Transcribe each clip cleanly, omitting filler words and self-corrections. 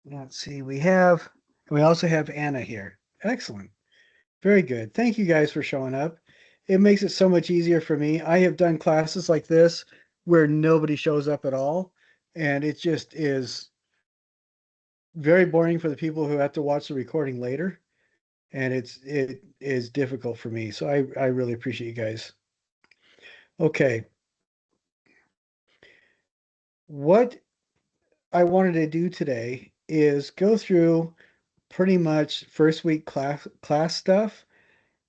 let's see, we also have Anna here. Excellent. Very good. Thank you guys for showing up. It makes it so much easier for me. I have done classes like this where nobody shows up at all, and it just is very boring for the people who have to watch the recording later, and it is difficult for me. So I really appreciate you guys. Okay, what I wanted to do today is go through pretty much first week class stuff.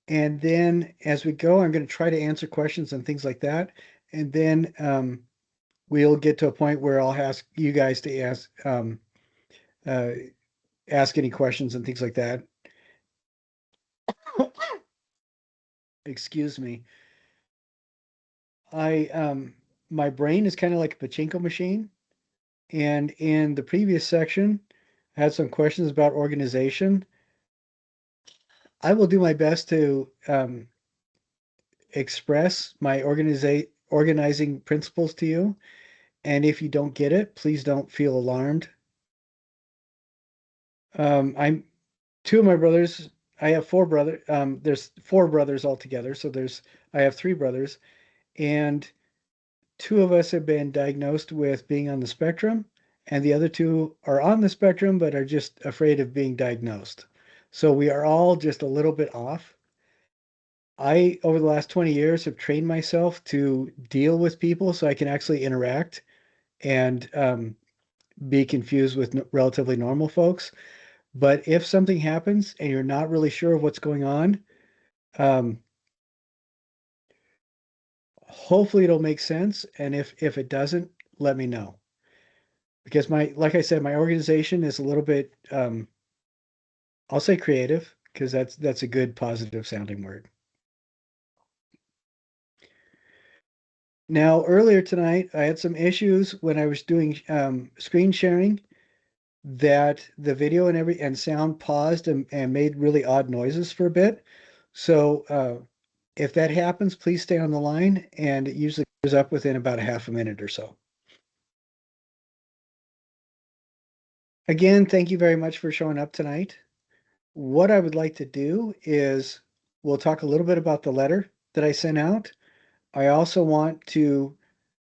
And then as we go, I'm going to try to answer questions and things like that. And then we'll get to a point where I'll ask you guys to uh, ask any questions and things like that. Excuse me. I My brain is kind of like a pachinko machine. And in the previous section, I had some questions about organization. I will do my best to express my organizing principles to you. And if you don't get it, please don't feel alarmed. I'm two of my brothers. I have four brothers. There's four brothers altogether. So I have three brothers, and two of us have been diagnosed with being on the spectrum, and the other two are on the spectrum but are just afraid of being diagnosed. So we are all just a little bit off. Over the last 20 years, have trained myself to deal with people so I can actually interact and be confused with relatively normal folks. But if something happens and you're not really sure what's going on, um, hopefully it'll make sense. And if it doesn't, let me know. Because like I said, my organization is a little bit, I'll say creative, because that's a good positive sounding word. Now, earlier tonight, I had some issues when I was doing screen sharing that the video and sound paused and made really odd noises for a bit. So if that happens, please stay on the line, and it usually clears up within about a half a minute or so. Again, thank you very much for showing up tonight. What I would like to do is we'll talk a little bit about the letter that I sent out. I also want to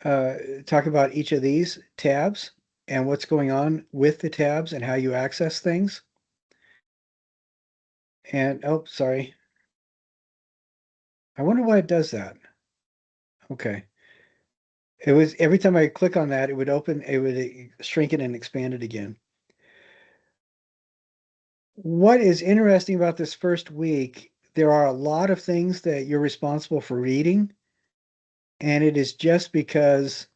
talk about each of these tabs and what's going on with the tabs and how you access things. And oh, sorry. I wonder why it does that. Okay. It was every time I click on that, it would shrink it and expand it again. What is interesting about this first week, there are a lot of things that you're responsible for reading, and it is just because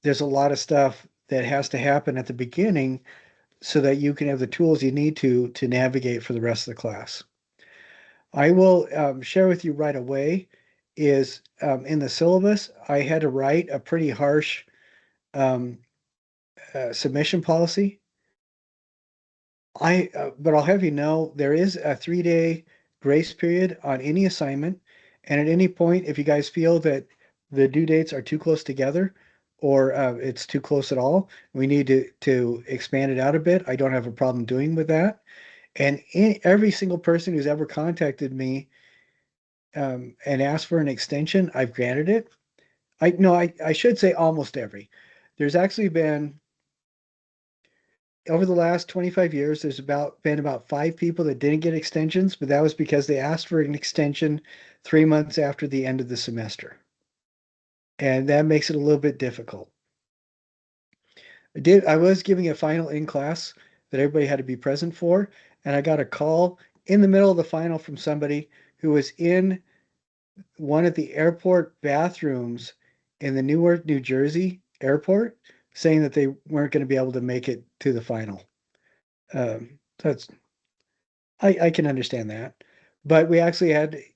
there's a lot of stuff that has to happen at the beginning so that you can have the tools you need to navigate for the rest of the class. I will share with you right away is in the syllabus, I had to write a pretty harsh um, submission policy. But I'll have you know there is a 3-day grace period on any assignment, and at any point, if you guys feel that the due dates are too close together or it's too close at all, we need to expand it out a bit. I don't have a problem doing with that. And every single person who's ever contacted me and asked for an extension, I've granted it. I no, I should say almost every. There's actually been over the last 25 years, there's been about five people that didn't get extensions, but that was because they asked for an extension 3 months after the end of the semester. And that makes it a little bit difficult. I was giving a final in class that everybody had to be present for, and I got a call in the middle of the final from somebody who was in one of the airport bathrooms in the Newark, New Jersey airport saying that they weren't going to be able to make it to the final. That's I can understand that. But we actually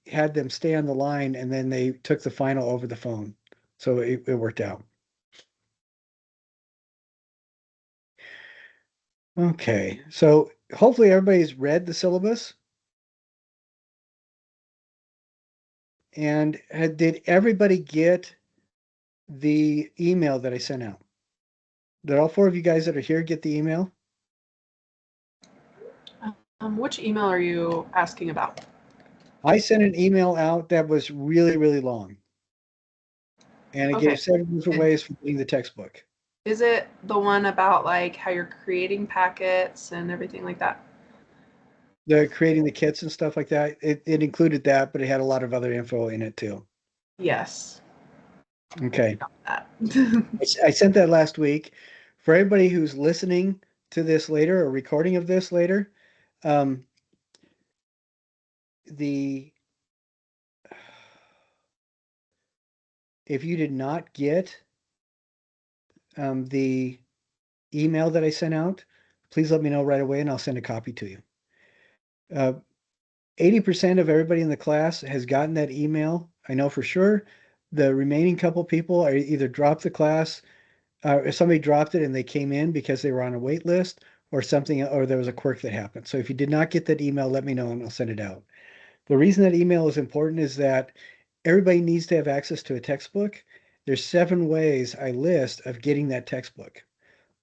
had them stay on the line and then they took the final over the phone. So it worked out. Okay. So hopefully everybody's read the syllabus. And did everybody get the email that I sent out? Did all four of you guys that are here get the email? Which email are you asking about? I sent an email out that was really, really long, and it Okay. gave several different It, ways for getting the textbook. is it the one about like how you're creating packets and everything like that? The creating the kits and stuff like that. It included that, but it had a lot of other info in it too. Yes. Okay. That. I sent that last week. For everybody who's listening to this later or recording of this later, um, the if you did not get the email that I sent out, please let me know right away and I'll send a copy to you. 80% of everybody in the class has gotten that email. I know for sure. The remaining couple people are either dropped the class, if somebody dropped it and they came in because they were on a wait list or something, or there was a quirk that happened. So if you did not get that email, let me know and I'll send it out. The reason that email is important is that everybody needs to have access to a textbook. There's 7 ways I list of getting that textbook.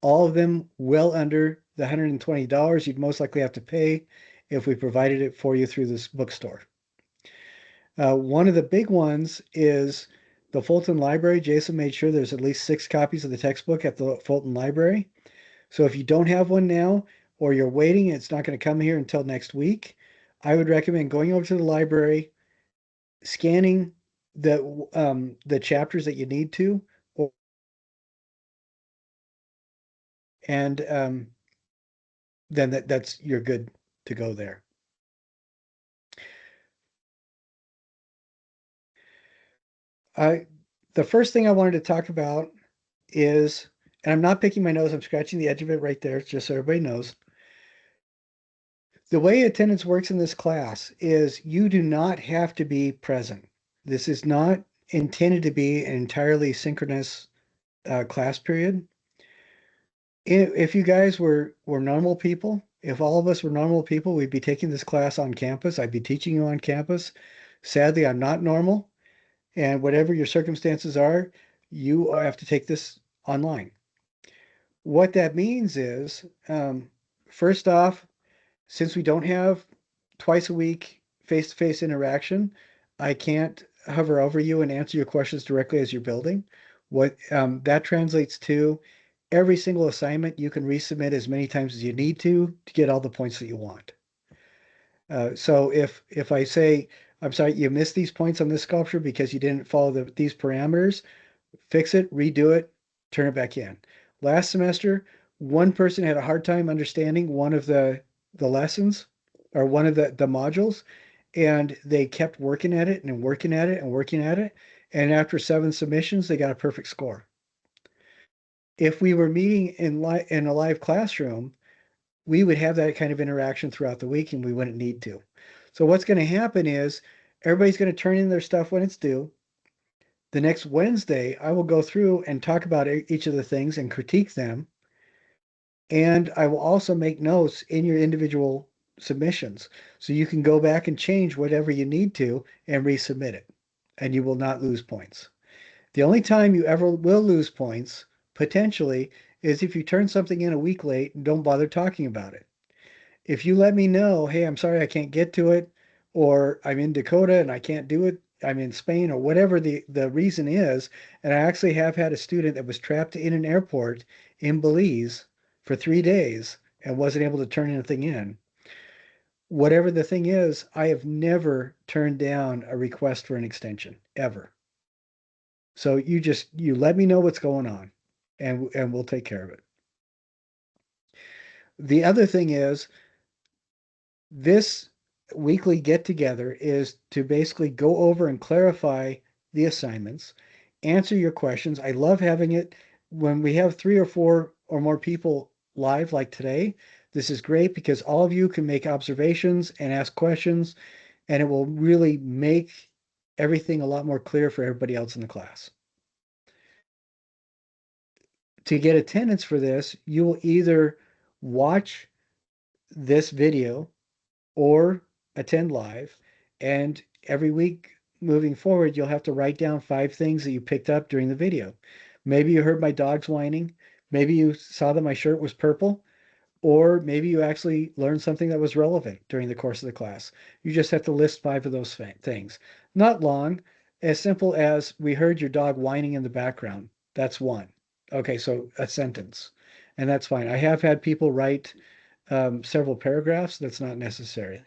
All of them well under the $120 you'd most likely have to pay if we provided it for you through this bookstore. One of the big ones is the Fulton Library. Jason made sure there's at least 6 copies of the textbook at the Fulton Library. So if you don't have one now, or you're waiting and it's not going to come here until next week, I would recommend going over to the library, scanning the chapters that you need to, and then that's you're good to go there. I the first thing I wanted to talk about is, and I'm not picking my nose, I'm scratching the edge of it right there, just so everybody knows. The way attendance works in this class is you do not have to be present. This is not intended to be an entirely synchronous class period. If you guys were normal people, if all of us were normal people, we'd be taking this class on campus. I'd be teaching you on campus. Sadly, I'm not normal, and whatever your circumstances are, you have to take this online. What that means is, first off, since we don't have twice a week face-to-face interaction, I can't hover over you and answer your questions directly as you're building. What that translates to, every single assignment you can resubmit as many times as you need to get all the points that you want. So if I say, I'm sorry, you missed these points on this sculpture because you didn't follow these parameters, fix it, redo it, turn it back in. Last semester, one person had a hard time understanding one of the lessons or one of the modules, and they kept working at it and working at it and working at it. And after 7 submissions, they got a perfect score. If we were meeting in a live classroom, we would have that kind of interaction throughout the week and we wouldn't need to. So what's going to happen is everybody's going to turn in their stuff when it's due. The next Wednesday, I will go through and talk about each of the things and critique them. And I will also make notes in your individual submissions. So you can go back and change whatever you need to and resubmit it. And you will not lose points. The only time you ever will lose points, potentially, is if you turn something in a week late and don't bother talking about it. If you let me know, hey, I'm sorry I can't get to it, or I'm in Dakota and I can't do it, I'm in Spain, or whatever the reason is, and I actually have had a student that was trapped in an airport in Belize for 3 days and wasn't able to turn anything in. Whatever the thing is, I have never turned down a request for an extension, ever. So you let me know what's going on and we'll take care of it. The other thing is this weekly get together is to basically go over and clarify the assignments, answer your questions. I love having it when we have 3 or 4 or more people live like today. This is great because all of you can make observations and ask questions, and it will really make everything a lot more clear for everybody else in the class. To get attendance for this, you will either watch this video or attend live. And every week moving forward, you'll have to write down 5 things that you picked up during the video. Maybe you heard my dogs whining. Maybe you saw that my shirt was purple. or maybe you actually learned something that was relevant during the course of the class. You just have to list 5 of those things. Not long, as simple as we heard your dog whining in the background. That's one. Okay, so a sentence, and that's fine. I have had people write several paragraphs. That's not necessary.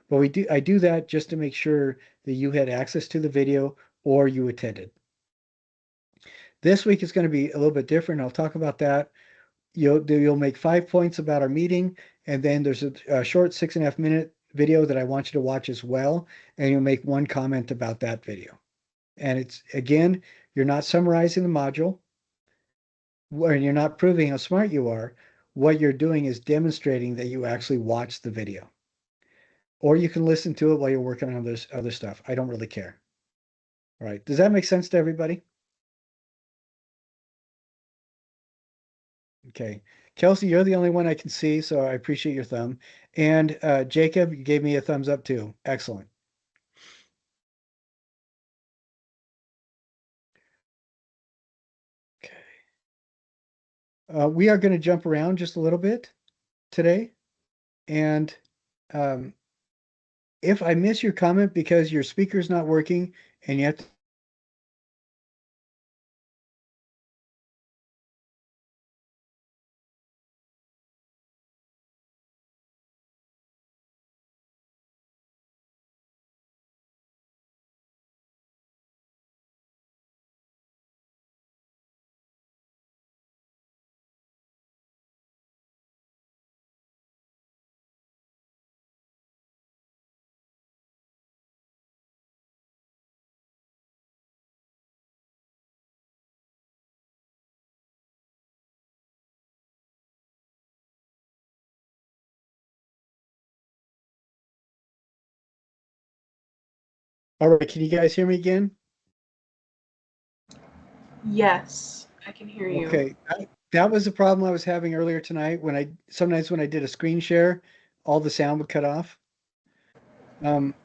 But I do that just to make sure that you had access to the video or you attended. This week is going to be a little bit different. I'll talk about that. You'll make 5 points about our meeting, and then there's a short 6.5 minute video that I want you to watch as well, and you'll make one comment about that video. And it's again, you're not summarizing the module, and you're not proving how smart you are. What you're doing is demonstrating that you actually watched the video. Or you can listen to it while you're working on this other stuff. I don't really care. All right. Does that make sense to everybody? Okay. Kelsey, you're the only one I can see, so I appreciate your thumb. And Jacob, you gave me a thumbs up too. Excellent. Okay. We are going to jump around just a little bit today. And um, if I miss your comment because your speaker's not working and you have to. All right. Can you guys hear me again? Yes, I can hear you. Okay. That was the problem I was having earlier tonight when sometimes when I did a screen share, all the sound would cut off. Um,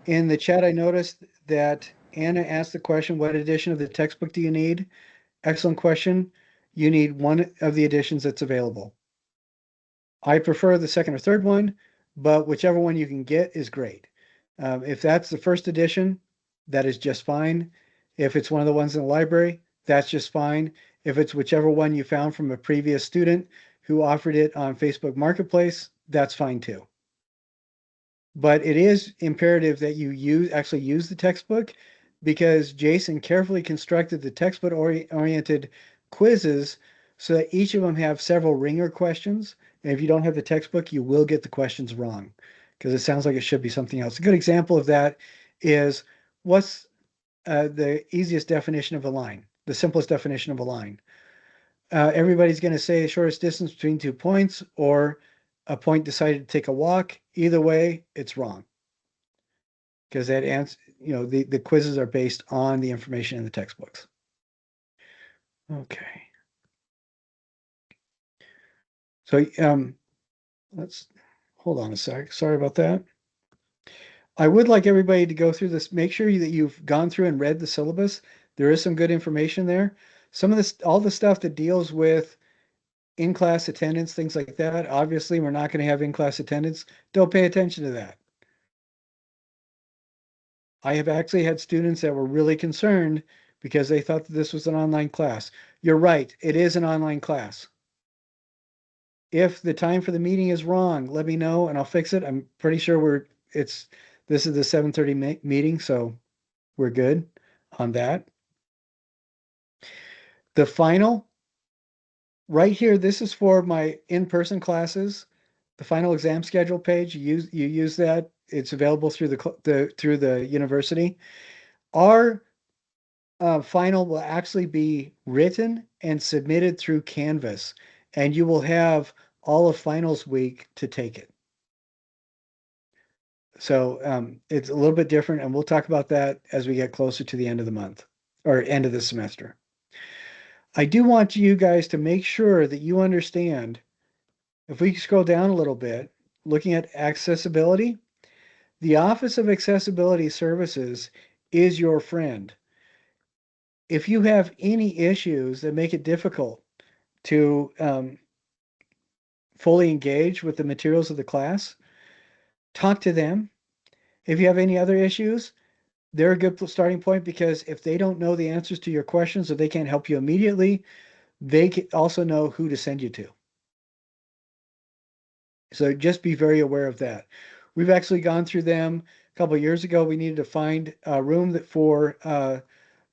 in the chat, I noticed that Anna asked the question, what edition of the textbook do you need? Excellent question. You need one of the editions that's available. I prefer the second or third one, but whichever one you can get is great. If that's the first edition, that is just fine. If it's one of the ones in the library, that's just fine. If it's whichever one you found from a previous student who offered it on Facebook Marketplace, that's fine too. But it is imperative that you actually use the textbook because Jason carefully constructed the textbook oriented quizzes so that each of them have several ringer questions. And if you don't have the textbook, you will get the questions wrong because it sounds like it should be something else. A good example of that is what's the easiest definition of a line, the simplest definition of a line. Everybody's going to say the shortest distance between 2 points or a point decided to take a walk. Either way, it's wrong because that answer, the quizzes are based on the information in the textbooks. Okay. So let's hold on a sec. Sorry about that. I would like everybody to go through this. Make sure that you've gone through and read the syllabus. There is some good information there. Some of this, all the stuff that deals with in-class attendance, things like that. Obviously, we're not going to have in-class attendance. Don't pay attention to that. I have actually had students that were really concerned because they thought that this was an online class. You're right, it is an online class. If the time for the meeting is wrong, let me know and I'll fix it. I'm pretty sure this is the 7:30 meeting, so we're good on that. The final right here, this is for my in-person classes. The final exam schedule page, you use that. It's available through the university. Our final will actually be written and submitted through Canvas, and you will have all of finals week to take it. So it's a little bit different, and we'll talk about that as we get closer to the end of the month or end of the semester. I do want you guys to make sure that you understand, if we scroll down a little bit, looking at accessibility, the Office of Accessibility Services is your friend. If you have any issues that make it difficult to fully engaged with the materials of the class, talk to them. If you have any other issues, they're a good starting point because if they don't know the answers to your questions or they can't help you immediately, they also know who to send you to. So just be very aware of that. We've actually gone through them a couple of years ago. We needed to find a room for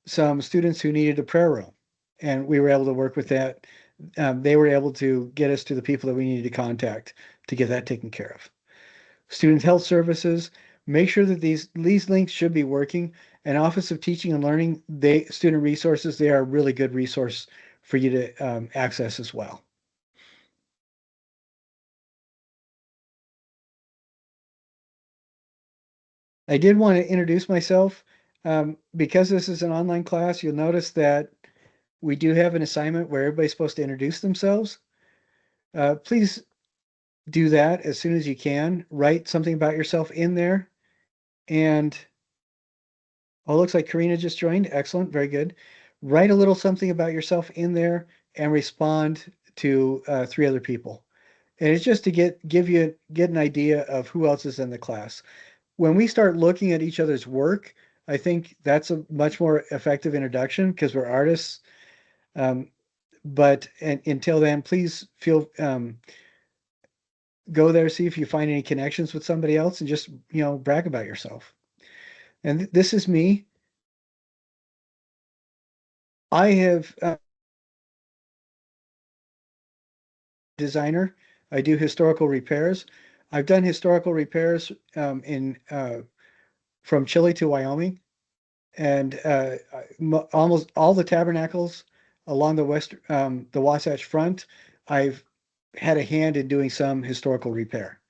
some students who needed a prayer room, and we were able to work with that. They were able to get us to the people that we needed to contact to get that taken care of. Student health services, make sure that these links should be working. And Office of Teaching and Learning, student resources, they are a really good resource for you to access as well. I did want to introduce myself. Because this is an online class, you'll notice that we do have an assignment where everybody's supposed to introduce themselves. Please do that as soon as you can. Write something about yourself in there. And oh, looks like Karina just joined. Excellent. Very good. Write a little something about yourself in there and respond to three other people. And it's just to get an idea of who else is in the class. When we start looking at each other's work, I think that's a much more effective introduction because we're artists. Um, but until then, please feel go there, see if you find any connections with somebody else, and just brag about yourself. And this is me. I have designer. I do historical repairs. I've done historical repairs in from Chile to Wyoming, and almost all the tabernacles along the Wasatch Front. I've had a hand in doing some historical repair.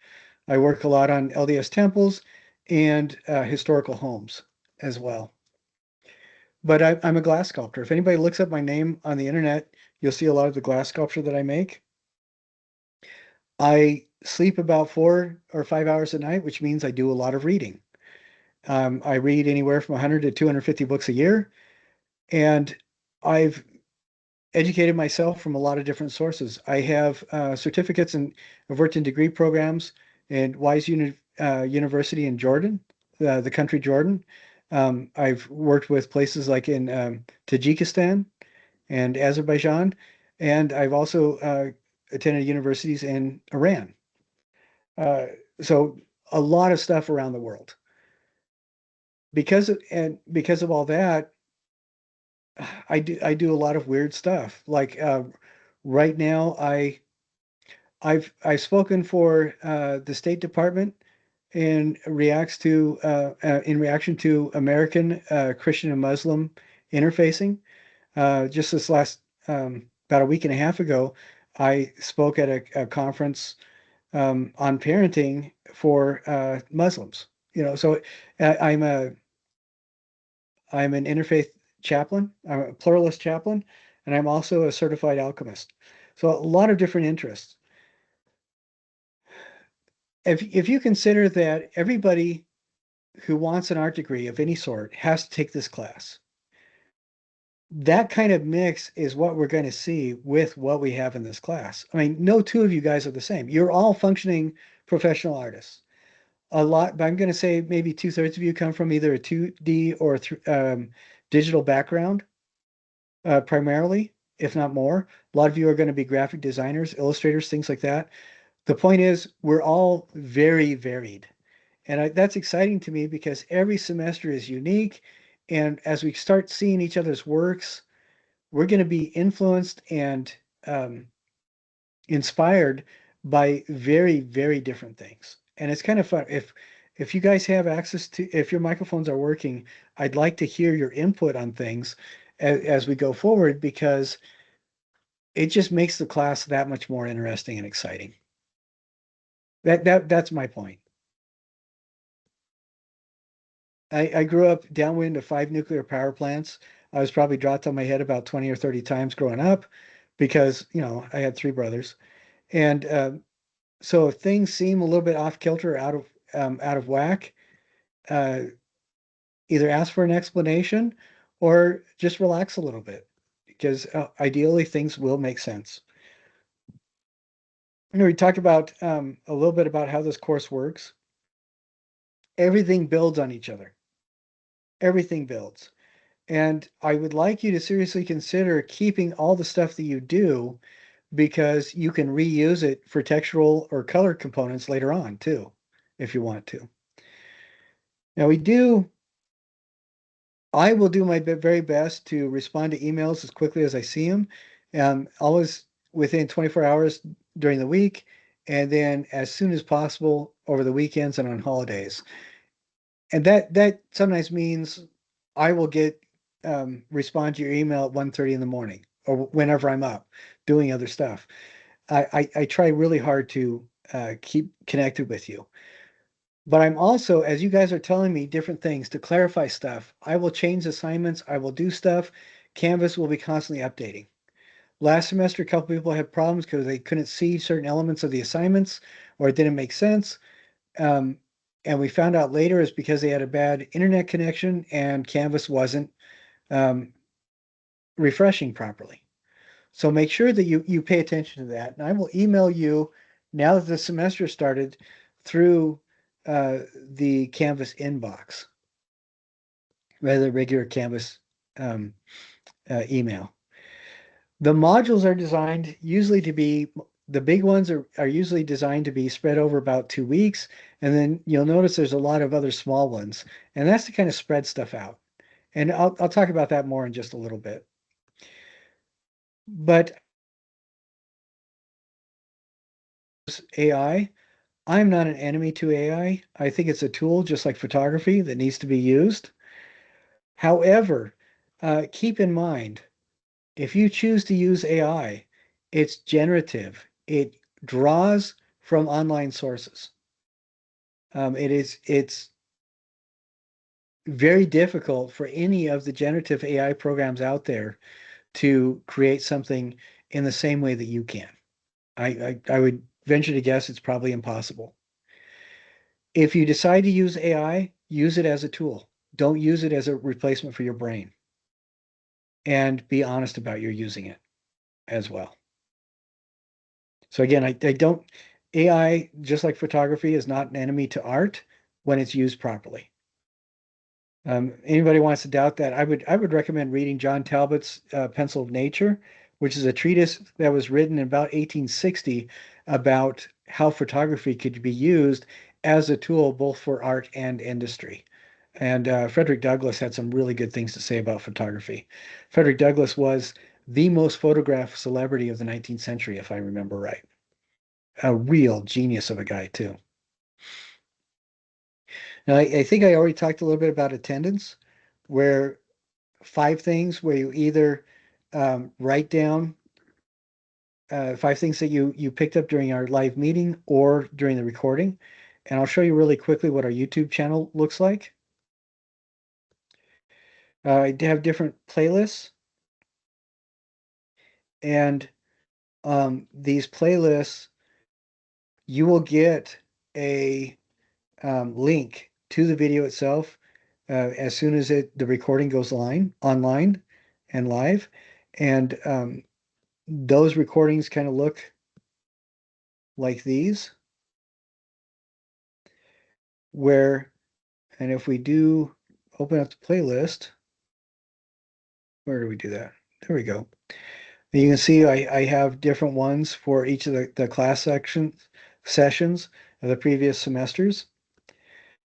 I work a lot on LDS temples and historical homes as well. But I'm a glass sculptor. If anybody looks up my name on the internet, you'll see a lot of the glass sculpture that I make. I sleep about 4 or 5 hours a night, which means I do a lot of reading. I read anywhere from 100 to 250 books a year, and I've educated myself from a lot of different sources. I have certificates and I've worked in degree programs in University in Jordan, the country Jordan. I've worked with places like in Tajikistan and Azerbaijan, and I've also attended universities in Iran. Uh, so a lot of stuff around the world. Because of all that, I do a lot of weird stuff. Like right now, I've spoken for the State Department in reaction to American Christian and Muslim interfacing. Just this last about a week and a half ago, I spoke at a conference on parenting for Muslims. So I'm an interfaith chaplain. I'm a pluralist chaplain, and I'm also a certified alchemist. So a lot of different interests. If you consider that everybody who wants an art degree of any sort has to take this class, that kind of mix is what we're going to see with what we have in this class. I mean, no two of you guys are the same. You're all functioning professional artists. A lot, but I'm going to say maybe 2/3 of you come from either a 2D or digital background, primarily, if not more. A lot of you are going to be graphic designers, illustrators, things like that. The point is, we're all very varied. And that's exciting to me because every semester is unique. And as we start seeing each other's works, we're going to be influenced and um, inspired by very, very different things. And it's kind of fun. If you guys have access to, if your microphones are working, I'd like to hear your input on things as we go forward because it just makes the class that much more interesting and exciting. That's my point. I grew up downwind of 5 nuclear power plants. I was probably dropped on my head about 20 or 30 times growing up because, I had three brothers. And so if things seem a little bit off kilter, out of whack, uh, either ask for an explanation or just relax a little bit because ideally things will make sense. we talked about a little bit about how this course works. Everything builds on each other. Everything builds. And I would like you to seriously consider keeping all the stuff that you do because you can reuse it for textural or color components later on too, if you want to. Now I will do my very best to respond to emails as quickly as I see them, always within 24 hours during the week, and then as soon as possible over the weekends and on holidays. And that sometimes means I will get respond to your email at 1:30 in the morning or whenever I'm up doing other stuff. I try really hard to keep connected with you. But I'm also, as you guys are telling me different things to clarify stuff, I will change assignments, I will do stuff. Canvas will be constantly updating. Last semester, a couple people had problems because they couldn't see certain elements of the assignments or it didn't make sense. Um, and we found out later is because they had a bad internet connection and Canvas wasn't um, refreshing properly. So make sure that you pay attention to that. And I will email you now that the semester started through the Canvas inbox rather than regular Canvas um, email. The modules are designed usually to be the big ones are usually designed to be spread over about 2 weeks. And then you'll notice there's a lot of other small ones. And that's to kind of spread stuff out. And I'll talk about that more in just a little bit. But AI, I'm not an enemy to AI. I think it's a tool just like photography that needs to be used. However, keep in mind, if you choose to use AI, it's generative. It draws from online sources. It's very difficult for any of the generative AI programs out there to create something in the same way that you can. I would venture to guess it's probably impossible. If you decide to use AI, use it as a tool. Don't use it as a replacement for your brain. And be honest about your using it as well. So again, I don't AI, just like photography, is not an enemy to art when it's used properly. Anybody wants to doubt that, I would recommend reading John Talbot's Pencil of Nature, which is a treatise that was written in about 1860 about how photography could be used as a tool both for art and industry. And Frederick Douglass had some really good things to say about photography. Frederick Douglass was the most photographed celebrity of the 19th century, if I remember right. A real genius of a guy, too. Now, I think I already talked a little bit about attendance, where 5 things where you either write down 5 things that you picked up during our live meeting or during the recording. And I'll show you really quickly what our YouTube channel looks like. I have different playlists, and these playlists, you will get a link to the video itself as soon as the recording goes online and live. And those recordings kind of look like these, where, and if we do open up the playlist, where do we do that? There we go. And you can see I have different ones for each of the class sessions of the previous semesters.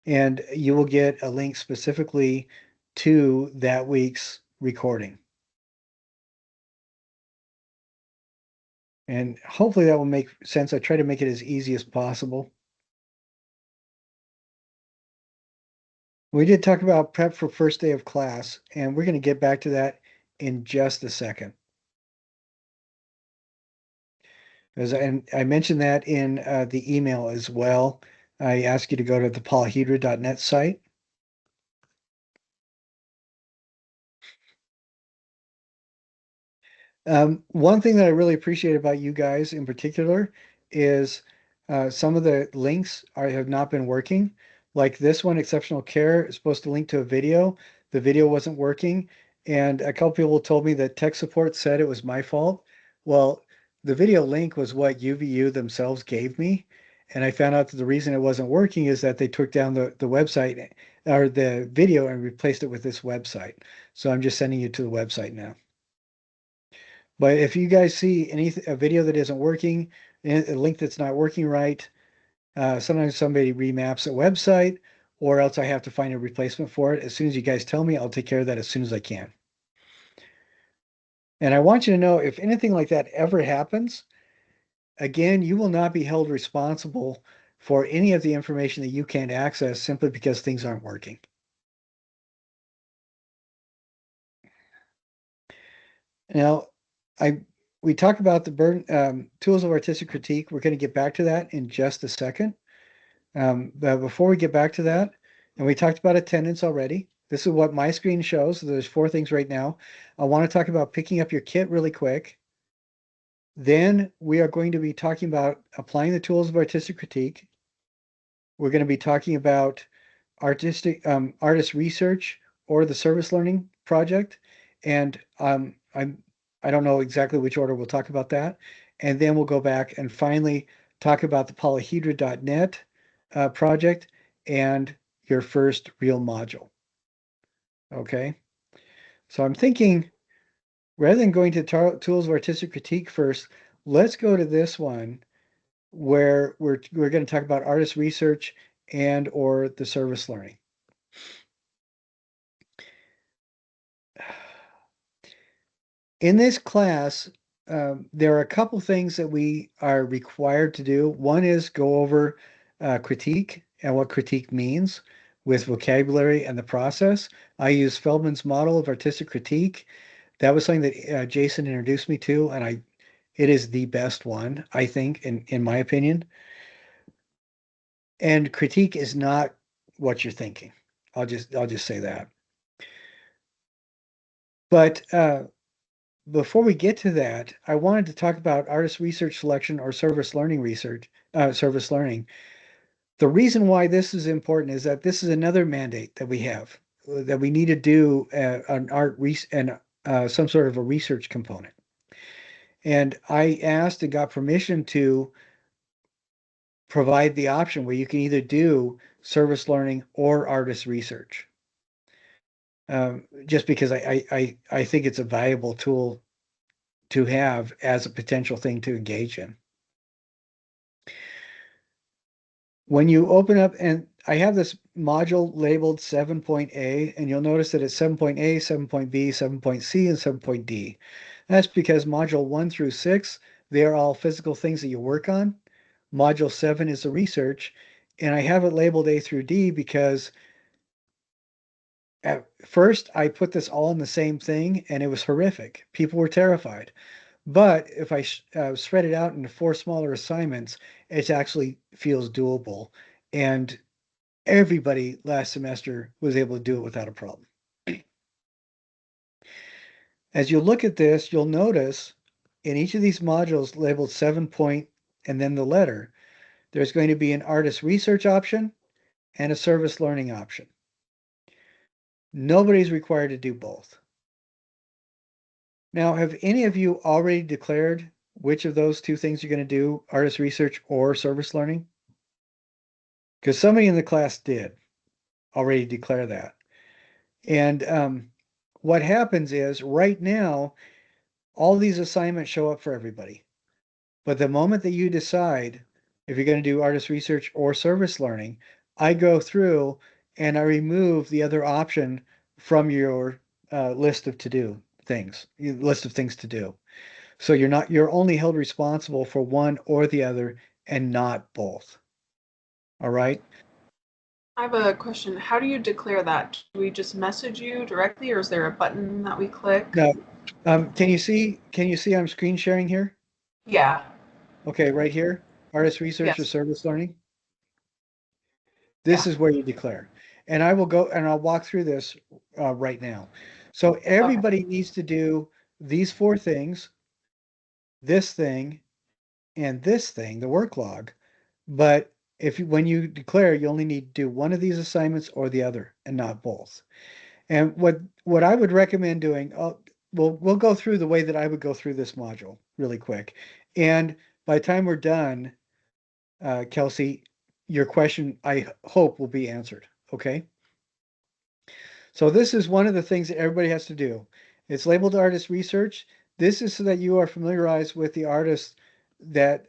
And you will get a link specifically to that week's recording. And hopefully that will make sense. I try to make it as easy as possible. We did talk about prep for first day of class, and we're going to get back to that in just a second. And I mentioned that in the email as well. I ask you to go to the polyhedra.net site. One thing that I really appreciate about you guys in particular is some of the links have not been working. Like this one, Exceptional Care, is supposed to link to a video. The video wasn't working. And a couple people told me that tech support said it was my fault. Well, the video link was what UVU themselves gave me. And I found out that the reason it wasn't working is that they took down the website or the video and replaced it with this website. So I'm just sending you to the website now. But if you guys see a video that isn't working, a link that's not working right, sometimes somebody remaps a website, or else I have to find a replacement for it. As soon as you guys tell me, I'll take care of that as soon as I can. And I want you to know if anything like that ever happens, again, you will not be held responsible for any of the information that you can't access simply because things aren't working. Now, I we talked about the tools of artistic critique. We're going to get back to that in just a second. But before we get back to that, and we talked about attendance already. This is what my screen shows. So there's 4 things right now. I want to talk about picking up your kit really quick. Then we are going to be talking about applying the tools of artistic critique. We're going to be talking about artist research or the service learning project. And I don't know exactly which order we'll talk about that. And then we'll go back and finally talk about the polyhedra.net project and your first real module. Okay. So I'm thinking rather than going to tools of artistic critique first, let's go to this one where we're going to talk about artist research and or the service learning. In this class, there are a couple things that we are required to do. One is go over critique and what critique means with vocabulary and the process. I use Feldman's model of artistic critique. That was something that Jason introduced me to, and it is the best one, I think, in my opinion. And critique is not what you're thinking. I'll just say that. But before we get to that, I wanted to talk about artist research selection or service learning research, service learning. The reason why this is important is that this is another mandate that we have, that we need to do an some sort of a research component. And I asked and got permission to provide the option where you can either do service learning or artist research. Just because I think it's a valuable tool to have as a potential thing to engage in. When you open up, and I have this module labeled 7.A, and you'll notice that it's 7.A, 7.B, 7.C, and 7.D. That's because module 1 through 6, they are all physical things that you work on. Module 7 is the research, and I have it labeled A through D because at first I put this all in the same thing, and it was horrific. People were terrified. But if I spread it out into 4 smaller assignments, it actually feels doable. And everybody last semester was able to do it without a problem. As you look at this, you'll notice in each of these modules labeled 7 point and then the letter, there's going to be an artist research option and a service learning option. Nobody's required to do both. Now, have any of you already declared which of those 2 things you're going to do, artist research or service learning? Because somebody in the class did already declare that. And what happens is right now, all these assignments show up for everybody. But the moment that you decide if you're going to do artist research or service learning, I go through and I remove the other option from your list of to-do things, your list of things to do. So you're only held responsible for one or the other and not both. All right. I have a question. How do you declare that? Do we just message you directly, or is there a button that we click? Now, can you see I'm screen sharing here? Yeah. Okay, right here, artist research or Yes. service learning. This Yeah. is where you declare. And I will go and I'll walk through this right now. So Okay. everybody needs to do these 4 things, this thing, and this thing, the work log. But when you declare, you only need to do one of these assignments or the other and not both. And what I would recommend doing, we'll go through the way that I would go through this module really quick. And by the time we're done, Kelsey, your question, I hope, will be answered. Okay. So this is one of the things that everybody has to do. It's labeled artist research. This is so that you are familiarized with the artists that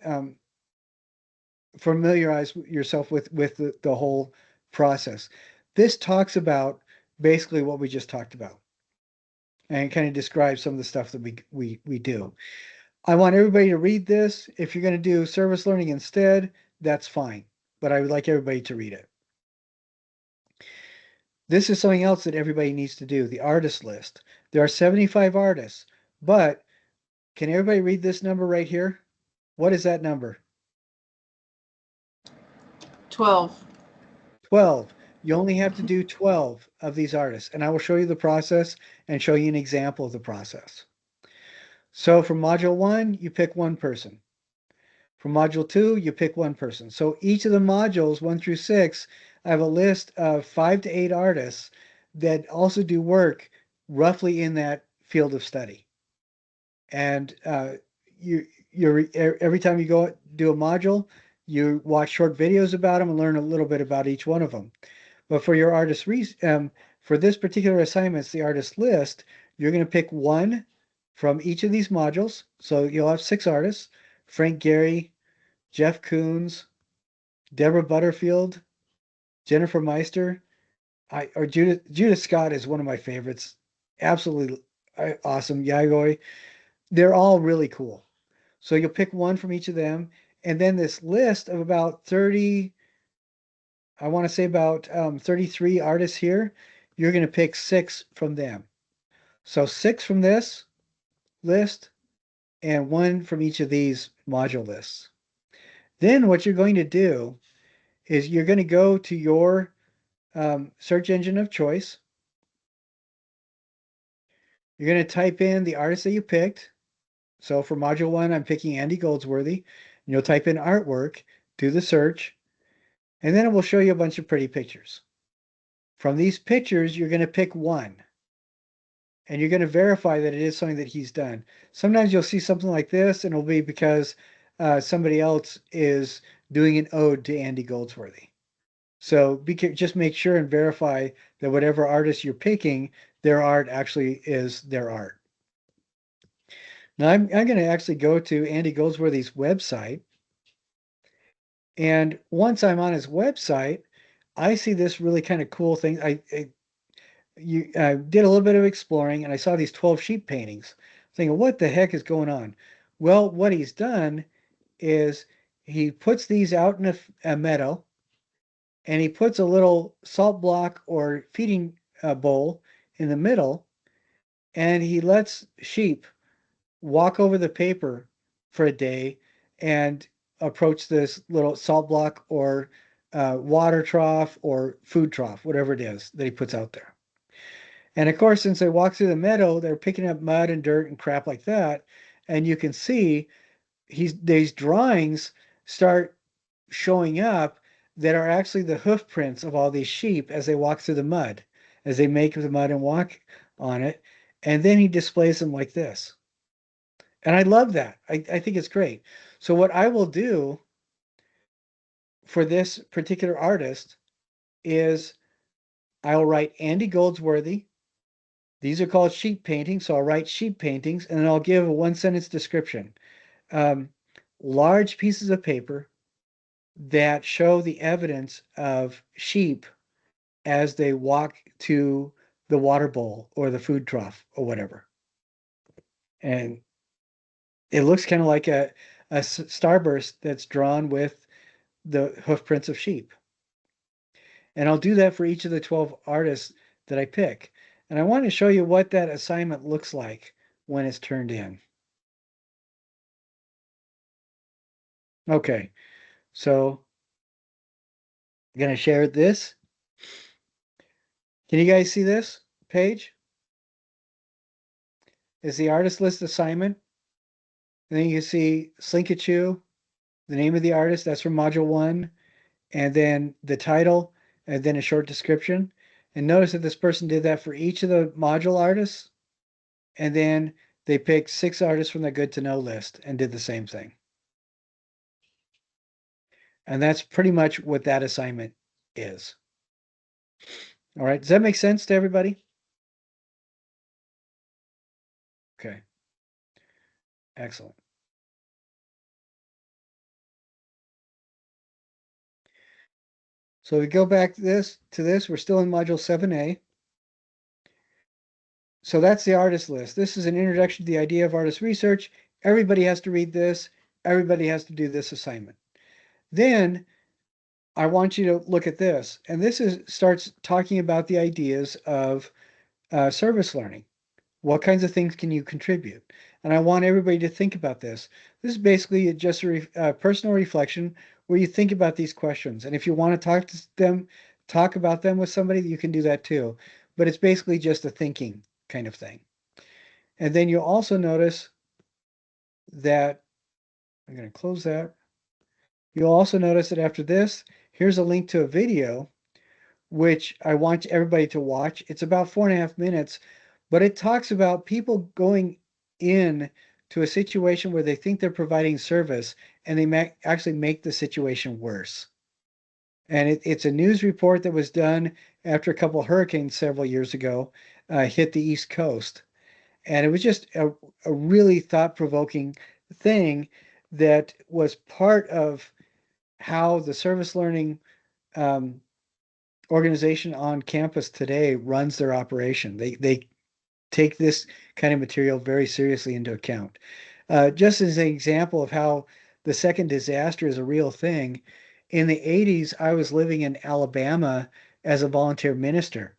familiarize yourself with the whole process. This talks about basically what we just talked about and kind of describes some of the stuff that we do. I want everybody to read this. If you're going to do service learning instead, that's fine. But I would like everybody to read it. This is something else that everybody needs to do, the artist list. There are 75 artists, but can everybody read this number right here? What is that number? 12. 12. You only have to do 12 of these artists, and I will show you the process and show you an example of the process. So for module 1, you pick one person. For module 2, you pick one person. So each of the modules, 1 through 6, I have a list of 5 to 8 artists that also do work roughly in that field of study. And every time you go do a module, you watch short videos about them and learn a little bit about each one of them. But for your for this particular assignment, it's the artist list, you're going to pick one from each of these modules. So you'll have 6 artists: Frank Gehry, Jeff Koons, Deborah Butterfield, Jennifer Meister, or Judith Scott is one of my favorites. Absolutely awesome. Yagoi. They're all really cool. So you'll pick one from each of them. And then this list of about 30, I want to say about 33 artists here, you're going to pick 6 from them. So 6 from this list and 1 from each of these module lists. Then what you're going to do is you're going to go to your search engine of choice. You're going to type in the artist that you picked. So for module 1, I'm picking Andy Goldsworthy. And you'll type in artwork, do the search, and then it will show you a bunch of pretty pictures. From these pictures, you're going to pick one, and you're going to verify that it is something that he's done. Sometimes you'll see something like this, and it'll be because somebody else is doing an ode to Andy Goldsworthy. So just make sure and verify that whatever artist you're picking, their art actually is their art. Now I'm going to actually go to Andy Goldsworthy's website. And once I'm on his website, I see this really kind of cool thing. I did a little bit of exploring and I saw these 12 sheep paintings, thinking, what the heck is going on? Well, what he's done is he puts these out in a meadow and he puts a little salt block or feeding bowl in the middle and he lets sheep walk over the paper for a day and approach this little salt block or water trough or food trough, whatever it is that he puts out there. And of course, since they walk through the meadow, they're picking up mud and dirt and crap like that. And you can see these drawings start showing up that are actually the hoof prints of all these sheep as they walk through the mud, as they make the mud and walk on it. And then he displays them like this. And I love that. I think it's great. So what I will do for this particular artist is I'll write Andy Goldsworthy. These are called sheep paintings. So I'll write sheep paintings and then I'll give a 1 sentence description. Large pieces of paper that show the evidence of sheep as they walk to the water bowl or the food trough or whatever. And it looks kind of like a starburst that's drawn with the hoof prints of sheep. And I'll do that for each of the 12 artists that I pick. And I want to show you what that assignment looks like when it's turned in. Okay, so I'm going to share this. Can you guys see this page? It's the artist list assignment. And then you can see Slinkachu, the name of the artist, that's from module 1, and then the title, and then a short description. And notice that this person did that for each of the module artists. and then they picked 6 artists from the good to know list and did the same thing. And that's pretty much what that assignment is. All right. Does that make sense to everybody? Okay. Excellent. So we go back to this. We're still in module 7A. So that's the artist list. This is an introduction to the idea of artist research. Everybody has to read this. Everybody has to do this assignment. Then I want you to look at this. And this starts talking about the ideas of service learning. What kinds of things can you contribute? And I want everybody to think about this. This is basically just a personal reflection where you think about these questions. And if you want to talk about them with somebody, you can do that too. But it's basically just a thinking kind of thing. And then you'll also notice that, I'm going to close that. You'll also notice that after this, here's a link to a video, which I want everybody to watch. It's about 4.5 minutes, but it talks about people going in to a situation where they think they're providing service and they actually make the situation worse. And it's a news report that was done after a couple of hurricanes several years ago hit the East Coast. And it was just a really thought-provoking thing that was part of how the service learning um, organization on campus today runs their operation. They take this kind of material very seriously into account. Just as an example of how the second disaster is a real thing, in the 80s, I was living in Alabama as a volunteer minister,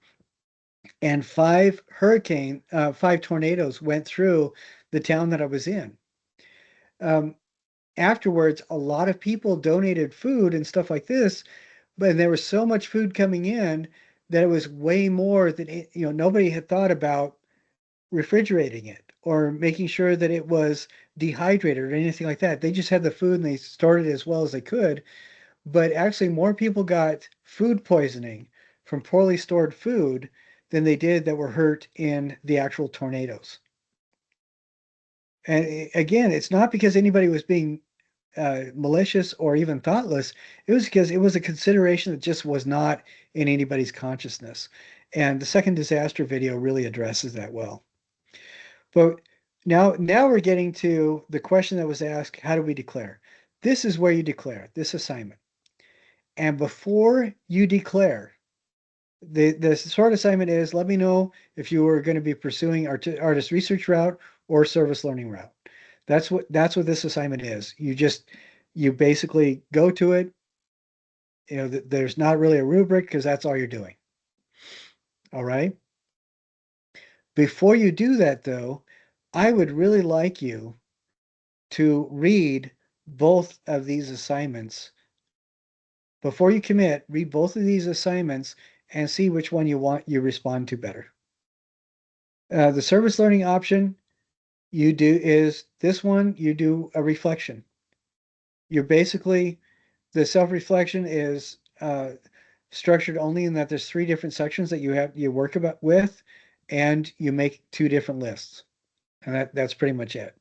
and five tornadoes went through the town that I was in. Um, Afterwards, a lot of people donated food and stuff like this, but there was so much food coming in that it was way more than nobody had thought about refrigerating it or making sure that it was dehydrated or anything like that. They just had the food and they stored it as well as they could. But actually, more people got food poisoning from poorly stored food than they did that were hurt in the actual tornadoes. And again, it's not because anybody was being malicious or even thoughtless. It was because it was a consideration that just was not in anybody's consciousness. And the second disaster video really addresses that well. But now we're getting to the question that was asked, how do we declare? This is where you declare this assignment. And before you declare, the short assignment is let me know if you are going to be pursuing artist research route or service learning route. That's what this assignment is. You basically go to it. There's not really a rubric because that's all you're doing. All right. Before you do that, though, I would really like you to read both of these assignments. Before you commit, read both of these assignments and see which one you respond to better. The service learning option you do is this one, you do a reflection. You're basically, the self-reflection is structured only in that there's 3 different sections that you work with, and you make 2 different lists. And that's pretty much it.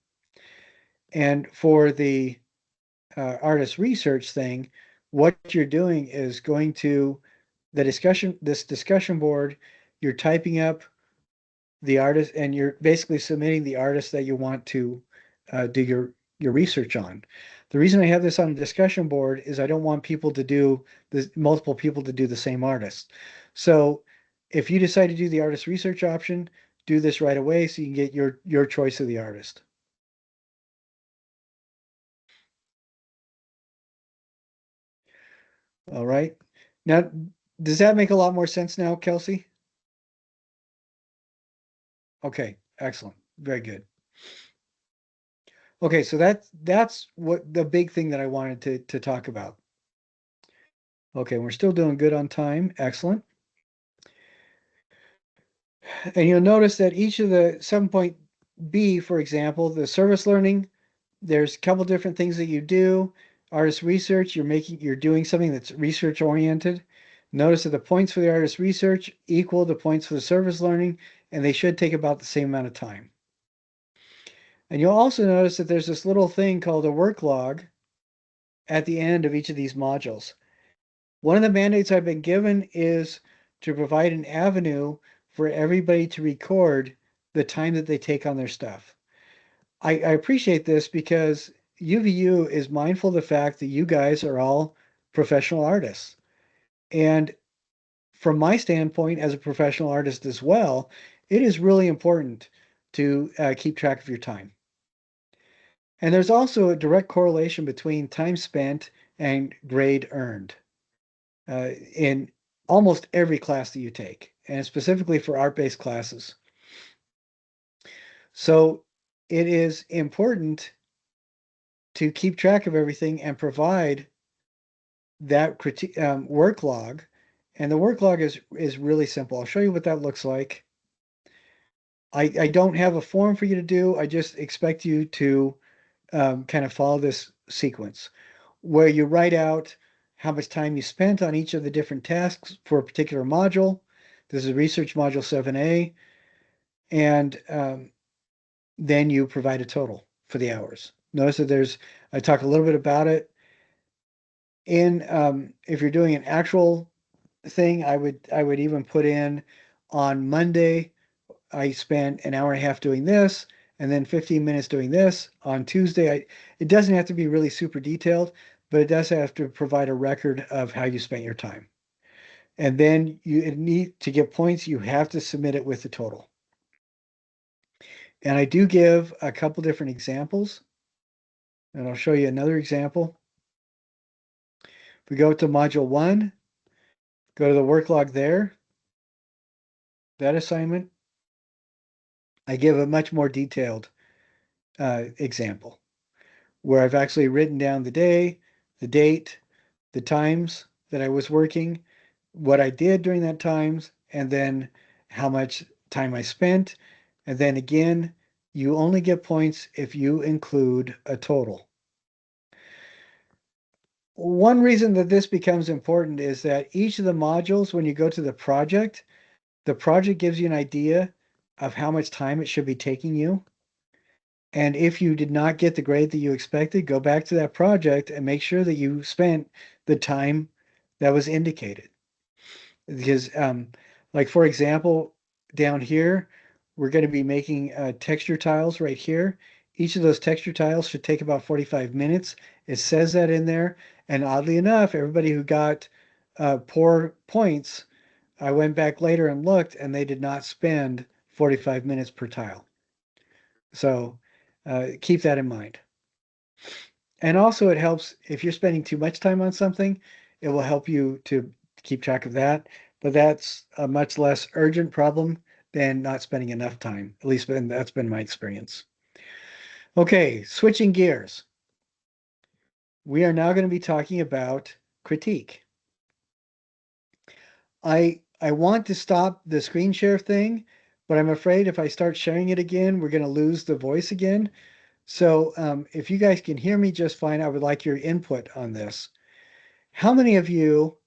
And for the artist research thing, what you're doing is going to this discussion board, you're typing up the artist and you're basically submitting the artist that you want to do your research on. The reason I have this on the discussion board is I don't want multiple people to do the same artist. So if you decide to do the artist research option, do this right away so you can get your choice of the artist. All right. Now, does that make a lot more sense now, Kelsey? Okay, excellent. Very good. Okay, so that's what the big thing that I wanted to talk about. Okay, we're still doing good on time. Excellent. And you'll notice that each of the 7-point B, for example, the service learning, there's a couple different things that you do. Artist research, you're doing something that's research oriented. Notice that the points for the artist research equal the points for the service learning, and they should take about the same amount of time. And you'll also notice that there's this little thing called a work log at the end of each of these modules. One of the mandates I've been given is to provide an avenue for everybody to record the time that they take on their stuff. I appreciate this because UVU is mindful of the fact that you guys are all professional artists. And from my standpoint as a professional artist as well, it is really important to keep track of your time. And there's also a direct correlation between time spent and grade earned in almost every class that you take, and specifically for art-based classes. So it is important to keep track of everything and provide that work log. And the work log is really simple. I'll show you what that looks like. I don't have a form for you to do. I just expect you to kind of follow this sequence where you write out how much time you spent on each of the different tasks for a particular module. This is research module 7A. And then you provide a total for the hours. Notice that I talk a little bit about it. If you're doing an actual thing, I would even put in on Monday, I spent an hour and a half doing this, and then 15 minutes doing this. On Tuesday, it doesn't have to be really super detailed, but it does have to provide a record of how you spent your time. And then you need to get points, you have to submit it with the total. And I do give a couple different examples, and I'll show you another example. If we go to module 1, go to the work log there, that assignment, I give a much more detailed example where I've actually written down the day, the date, the times that I was working, what I did during that times, and then how much time I spent. And then again, you only get points if you include a total. One reason that this becomes important is that each of the modules, when you go to the project gives you an idea of how much time it should be taking you. And if you did not get the grade that you expected, go back to that project and make sure that you spent the time that was indicated. Because, like for example, down here, we're going to be making texture tiles right here. Each of those texture tiles should take about 45 minutes. It says that in there. And oddly enough, everybody who got poor points, I went back later and looked, and they did not spend 45 minutes per tile. So keep that in mind. And also it helps if you're spending too much time on something, it will help you to keep track of that. But that's a much less urgent problem than not spending enough time. At least that's been my experience. Okay, switching gears. We are now going to be talking about critique. I want to stop the screen share thing, but I'm afraid if I start sharing it again, we're going to lose the voice again. So if you guys can hear me just fine, I would like your input on this. How many of you,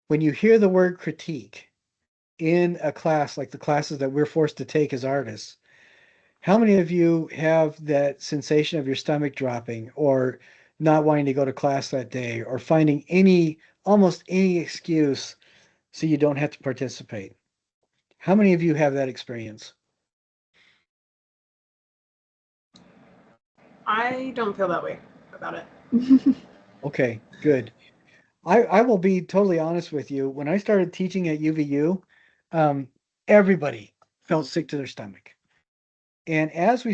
when you hear the word critique in a class like the classes that we're forced to take as artists, how many of you have that sensation of your stomach dropping or not wanting to go to class that day or finding almost any excuse so you don't have to participate? How many of you have that experience? I don't feel that way about it. Okay, good. I will be totally honest with you. When I started teaching at UVU, um, everybody felt sick to their stomach. And as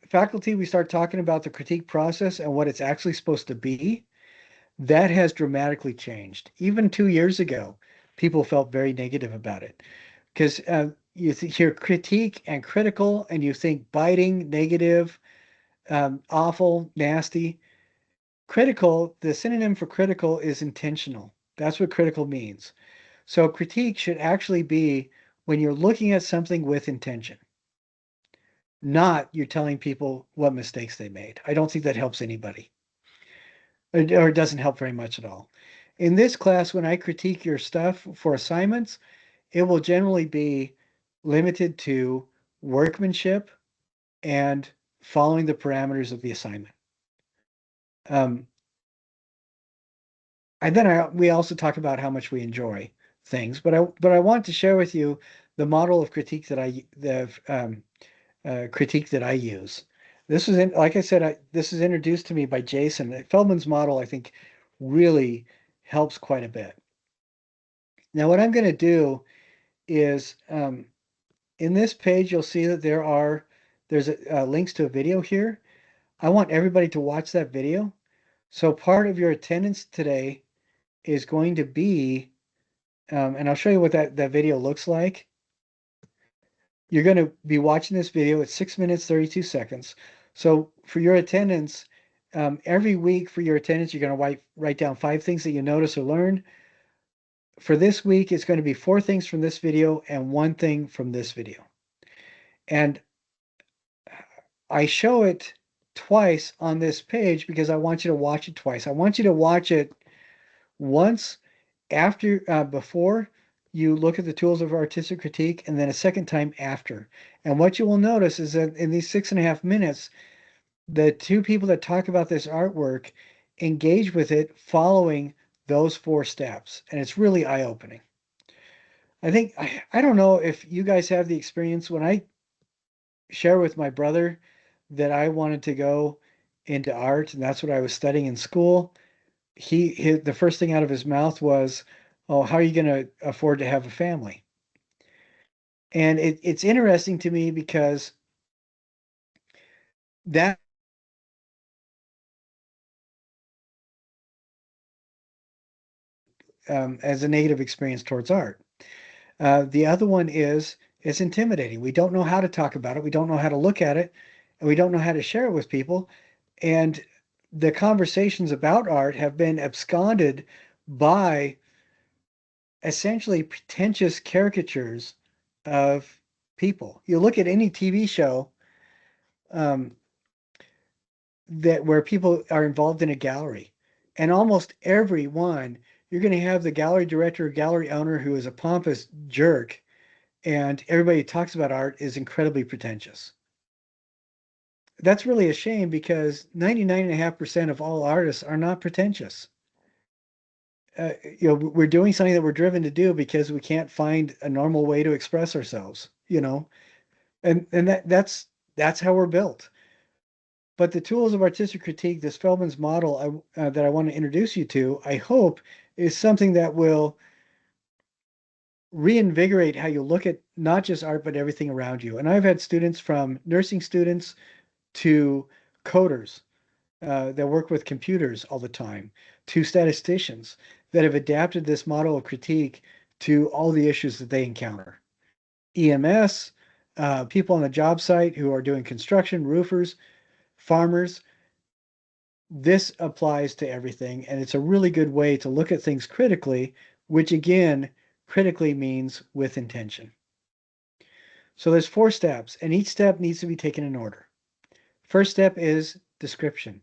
faculty, we start talking about the critique process and what it's actually supposed to be. That has dramatically changed. Even 2 years ago, people felt very negative about it because you hear critique and critical, and you think biting, negative, awful, nasty. Critical, the synonym for critical is intentional. That's what critical means. So critique should actually be when you're looking at something with intention, not you're telling people what mistakes they made. I don't think that helps anybody, or it doesn't help very much at all. In this class, when I critique your stuff for assignments, it will generally be limited to workmanship and following the parameters of the assignment. Um, and then we also talk about how much we enjoy things, but I want to share with you the model of critique that critique that I use. Like I said, this is introduced to me by Jason. Feldman's model, I think, really helps quite a bit. Now, what I'm going to do is in this page, you'll see that there's links to a video here. I want everybody to watch that video. So part of your attendance today is going to be, and I'll show you what that video looks like. You're going to be watching this video at 6 minutes, 32 seconds. So for your attendance, every week for your attendance, you're going to write down 5 things that you notice or learn. For this week, it's going to be 4 things from this video and 1 thing from this video. And I show it twice on this page because I want you to watch it twice. I want you to watch it once before you look at the tools of artistic critique, and then a second time after. And what you will notice is that in these 6.5 minutes, the 2 people that talk about this artwork engage with it following those 4 steps. And it's really eye-opening. I don't know if you guys have the experience when I share with my brother that I wanted to go into art and that's what I was studying in school. The first thing out of his mouth was, "Oh, how are you going to afford to have a family?" And it's interesting to me because that as a negative experience towards art. The other one is it's intimidating. We don't know how to talk about it. We don't know how to look at it, and we don't know how to share it with people. And the conversations about art have been absconded by essentially pretentious caricatures of people. You look at any TV show um, that where people are involved in a gallery, and almost every one, you're going to have the gallery director or gallery owner who is a pompous jerk, and everybody who talks about art is incredibly pretentious. That's really a shame because 99.5% of all artists are not pretentious. We're doing something that we're driven to do because we can't find a normal way to express ourselves, and that's how we're built. But the tools of artistic critique, this Feldman's model that I want to introduce you to, I hope, is something that will reinvigorate how you look at not just art, but everything around you. And I've had students from nursing students to coders that work with computers all the time, to statisticians that have adapted this model of critique to all the issues that they encounter. EMS, people on the job site who are doing construction, roofers, farmers. This applies to everything, and it's a really good way to look at things critically, which again, critically means with intention. So there's 4 steps, and each step needs to be taken in order. First step is description.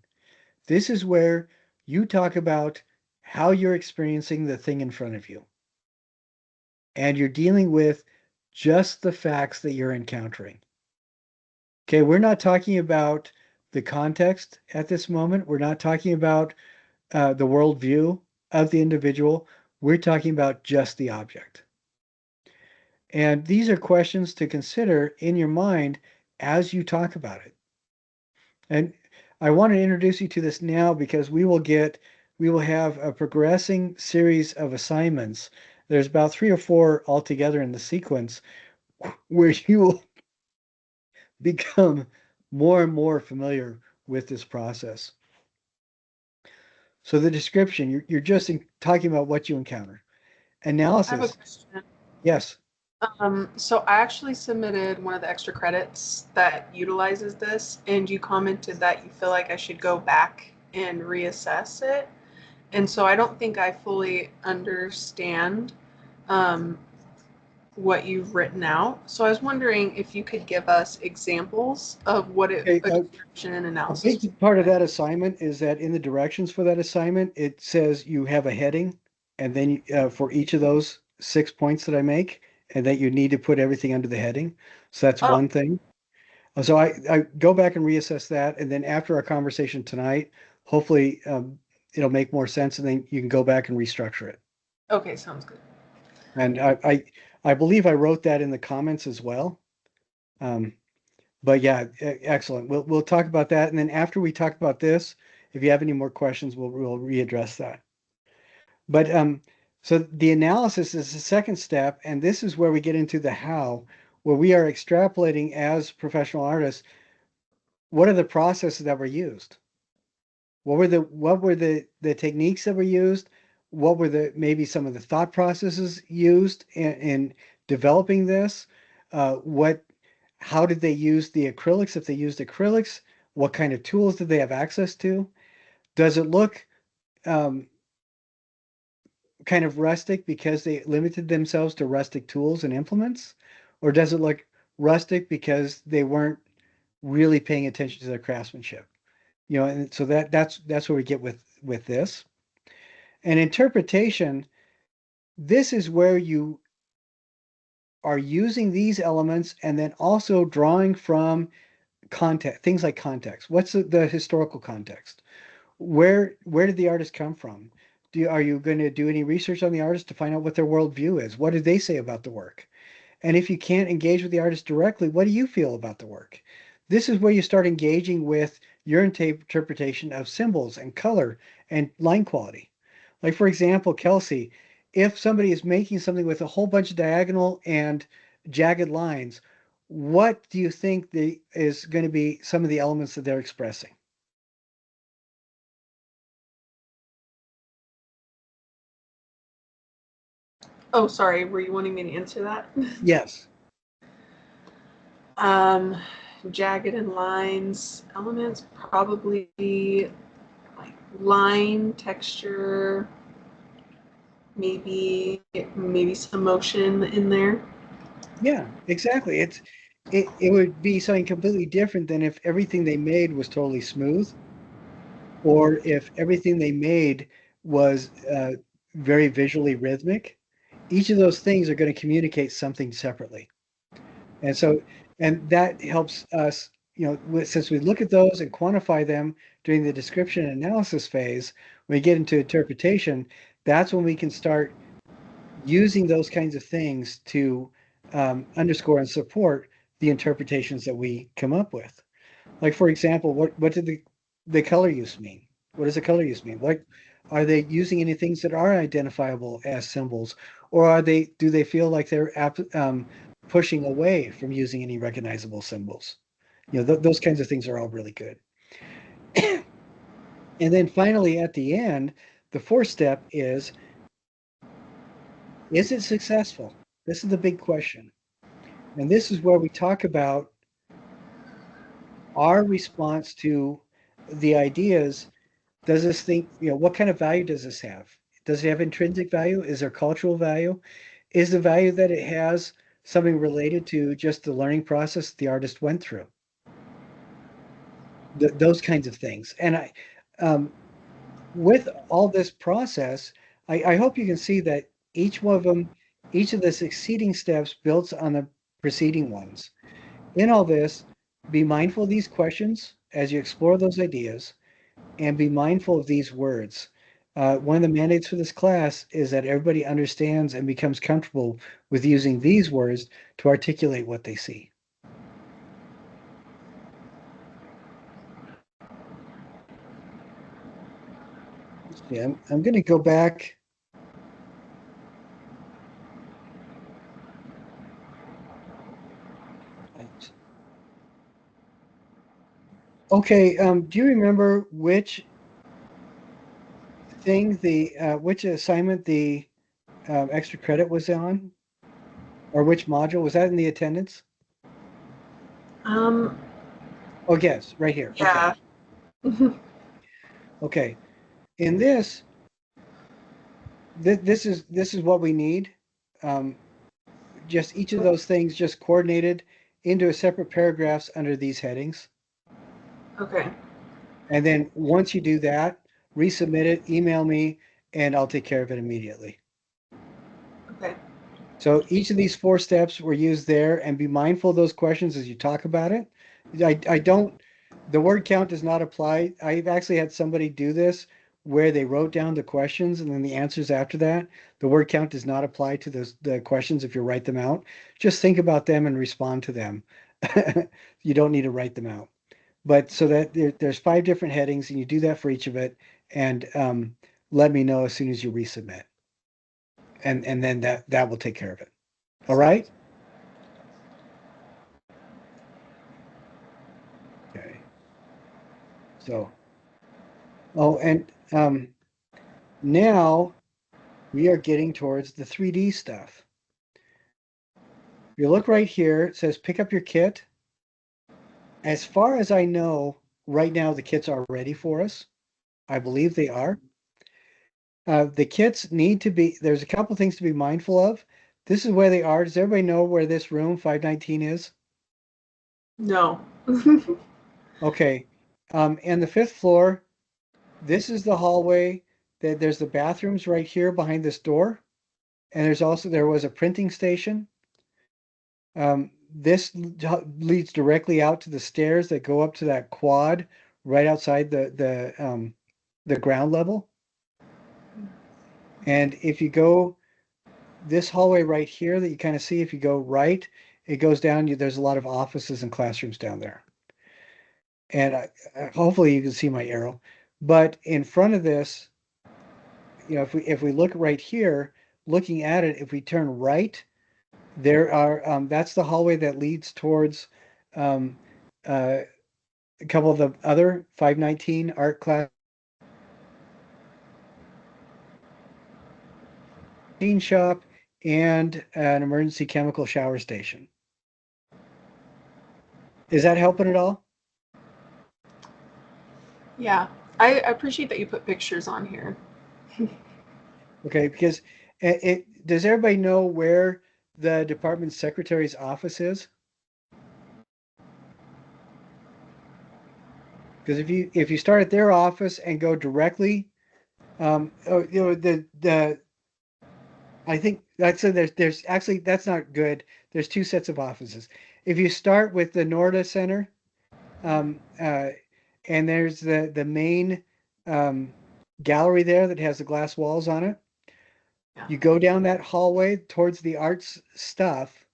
This is where you talk about how you're experiencing the thing in front of you. And you're dealing with just the facts that you're encountering. Okay, we're not talking about the context at this moment. We're not talking about the worldview of the individual. We're talking about just the object. And these are questions to consider in your mind as you talk about it. And I want to introduce you to this now because we will have a progressing series of assignments. There's about 3 or 4 altogether in the sequence where you will become more and more familiar with this process. So the description, you're just talking about what you encounter. I have a Analysis, question. yes. So I actually submitted one of the extra credits that utilizes this, and you commented that you feel like I should go back and reassess it. And so I don't think I fully understand um, what you've written out. So I was wondering if you could give us examples of what a Okay, description and a analysis. big part of that assignment is that in the directions for that assignment, it says you have a heading, and then for each of those 6 points that I make, and that you need to put everything under the heading. So that's Oh, one thing. So I go back and reassess that, and then after our conversation tonight, hopefully it'll make more sense, and then you can go back and restructure it. Okay, sounds good. And I believe I wrote that in the comments as well. Um, but yeah, excellent. We'll talk about that, and then after we talk about this, if you have any more questions, we'll readdress that. But so the analysis is the second step, and this is where we get into the how, where we are extrapolating as professional artists. What are the processes that were used? What were the techniques that were used? What were the maybe some of the thought processes used in developing this? What how did they use the acrylics if they used acrylics? What kind of tools did they have access to? Does it look um, kind of rustic because they limited themselves to rustic tools and implements? Or does it look rustic because they weren't really paying attention to their craftsmanship? You know, and so that's where we get with this. And interpretation, this is where you are using these elements and then also drawing from context, things like context. What's the historical context? Where did the artist come from? Are you going to do any research on the artist to find out what their worldview is? What did they say about the work? And if you can't engage with the artist directly, what do you feel about the work? This is where you start engaging with your interpretation of symbols and color and line quality. Like, for example, Kelsey, if somebody is making something with a whole bunch of diagonal and jagged lines, what do you think is going to be some of the elements that they're expressing? Oh, sorry. Were you wanting me to answer that? Yes. um, Jagged and lines elements, probably like line texture, maybe some motion in there. Yeah, exactly. It would be something completely different than if everything they made was totally smooth, or if everything they made was very visually rhythmic. Each of those things are going to communicate something separately. And so, and that helps us, you know, since we look at those and quantify them during the description and analysis phase, when we get into interpretation, that's when we can start using those kinds of things to underscore and support the interpretations that we come up with. Like, for example, what did the color use mean? What does the color use mean? What are they using any things that are identifiable as symbols, or do they feel like they're pushing away from using any recognizable symbols? You know, those kinds of things are all really good. And then finally, at the end, the fourth step is it successful? This is the big question. And this is where we talk about our response to the ideas. Does this thing, you know, what kind of value does this have? Does it have intrinsic value? Is there cultural value? Is the value that it has something related to just the learning process the artist went through? Those kinds of things. And um, with all this process, I hope you can see that each one of them, each of the succeeding steps builds on the preceding ones. In all this, be mindful of these questions as you explore those ideas and be mindful of these words. One of the mandates for this class is that everybody understands and becomes comfortable with using these words to articulate what they see. Yeah, I'm going to go back. Okay, do you remember which assignment the extra credit was on, or which module was that in the attendance? Um, Oh, yes, right here. Okay, yeah. okay. In this is what we need. Um, just each of those things just coordinated into a separate paragraphs under these headings. Okay. And then once you do that, resubmit it, email me, and I'll take care of it immediately. Okay. So each of these four steps were used there, and be mindful of those questions as you talk about it. I don't, the word count does not apply. I've actually had somebody do this where they wrote down the questions and then the answers after that. The word count does not apply to the questions if you write them out. Just think about them and respond to them. You don't need to write them out. But so that there's 5 different headings, and you do that for each of it, and let me know as soon as you resubmit, and then that will take care of it. All right. Sounds. Okay. So, oh, and now we are getting towards the 3D stuff. If you look right here, it says pick up your kit. As far as I know, right now the kits are ready for us. I believe they are. The kits need to be, there's a couple things to be mindful of. This is where they are. Does everybody know where this room 519 is? No. Okay. And the 5th floor, this is the hallway. There's the bathrooms right here behind this door. And there was a printing station. This leads directly out to the stairs that go up to that quad right outside the ground level. And if you go this hallway right here that you kind of see, if you go right, it goes down. There's a lot of offices and classrooms down there. And hopefully you can see my arrow. But in front of this, if we look right here, looking at it, if we turn right, there are that's the hallway that leads towards um, uh, a couple of the other 519 art class shop and an emergency chemical shower station. Is that helping at all? Yeah. I appreciate that you put pictures on here. Okay, because does everybody know where the department secretary's office is? Because if you start at their office and go directly, the I think that's there's actually that's not good. There's 2 sets of offices. If you start with the Norda Center, um, uh, and there's the main um, gallery there that has the glass walls on it. Yeah. You go down that hallway towards the arts stuff,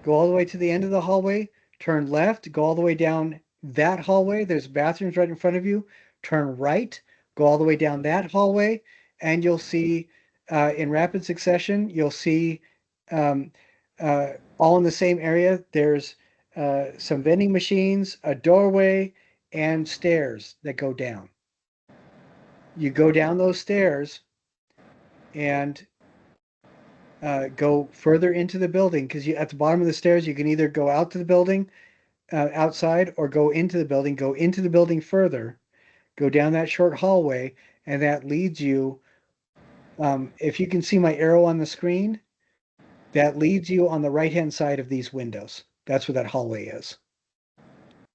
go all the way to the end of the hallway, turn left, go all the way down that hallway. There's bathrooms right in front of you. Turn right, go all the way down that hallway, and you'll see in rapid succession, you'll see um, all in the same area. There's some vending machines, a doorway, and stairs that go down. You go down those stairs and go further into the building because you at the bottom of the stairs you can either go out to the building outside or go into the building. Go into the building further, go down that short hallway, and that leads you. If you can see my arrow on the screen, that leads you on the right hand side of these windows. That's where that hallway is.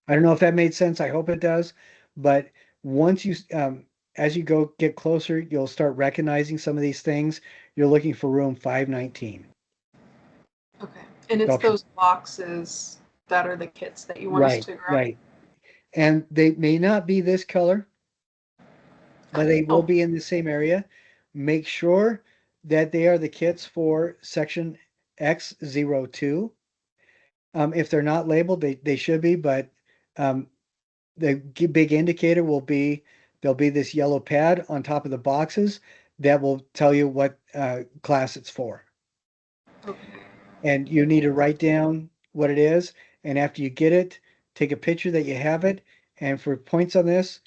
I don't know if that made sense. I hope it does. But once as you go get closer, you'll start recognizing some of these things. You're looking for room 519. Okay. And it's those boxes that are the kits that you want us Right, to grab. right. And they may not be this color, but they will Oh, be in the same area. Make sure that they are the kits for section X02. If they're not labeled, they should be, but um, the big indicator will be there'll be this yellow pad on top of the boxes that will tell you what class it's for. okay. And you need to write down what it is. And after you get it, take a picture that you have it. And for points on this,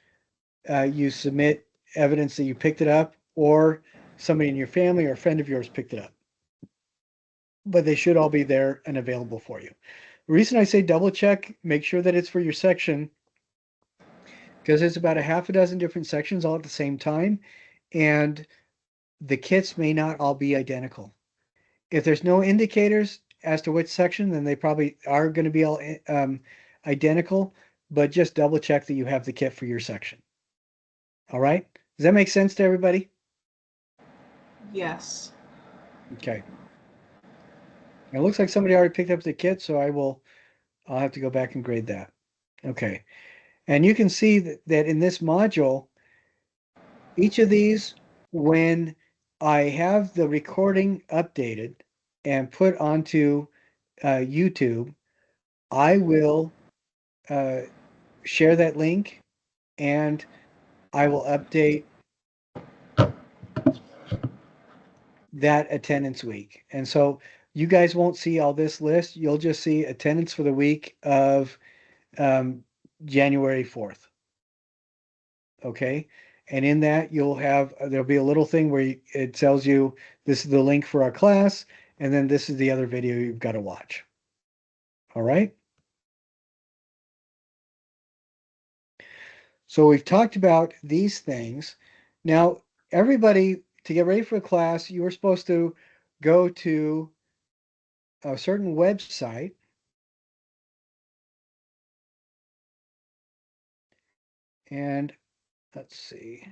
you submit evidence that you picked it up or somebody in your family or a friend of yours picked it up. But they should all be there and available for you. The reason I say double check, make sure that it's for your section, because there's about a half a dozen different sections all at the same time, and the kits may not all be identical. If there's no indicators as to which section, then they probably are going to be all identical, but just double check that you have the kit for your section. All right? Does that make sense to everybody? Yes. Okay. It looks like somebody already picked up the kit, so I'll have to go back and grade that. Okay. And you can see that in this module, each of these, when I have the recording updated and put onto YouTube, I will uh, share that link and I will update that attendance week. And so you guys won't see all this list. You'll just see attendance for the week of um, January 4th. Okay. And in that, you'll have, there'll be a little thing where it tells you this is the link for our class, and then this is the other video you've got to watch. All right. So we've talked about these things. Now, everybody, to get ready for class, you were supposed to go to a certain website. And let's see.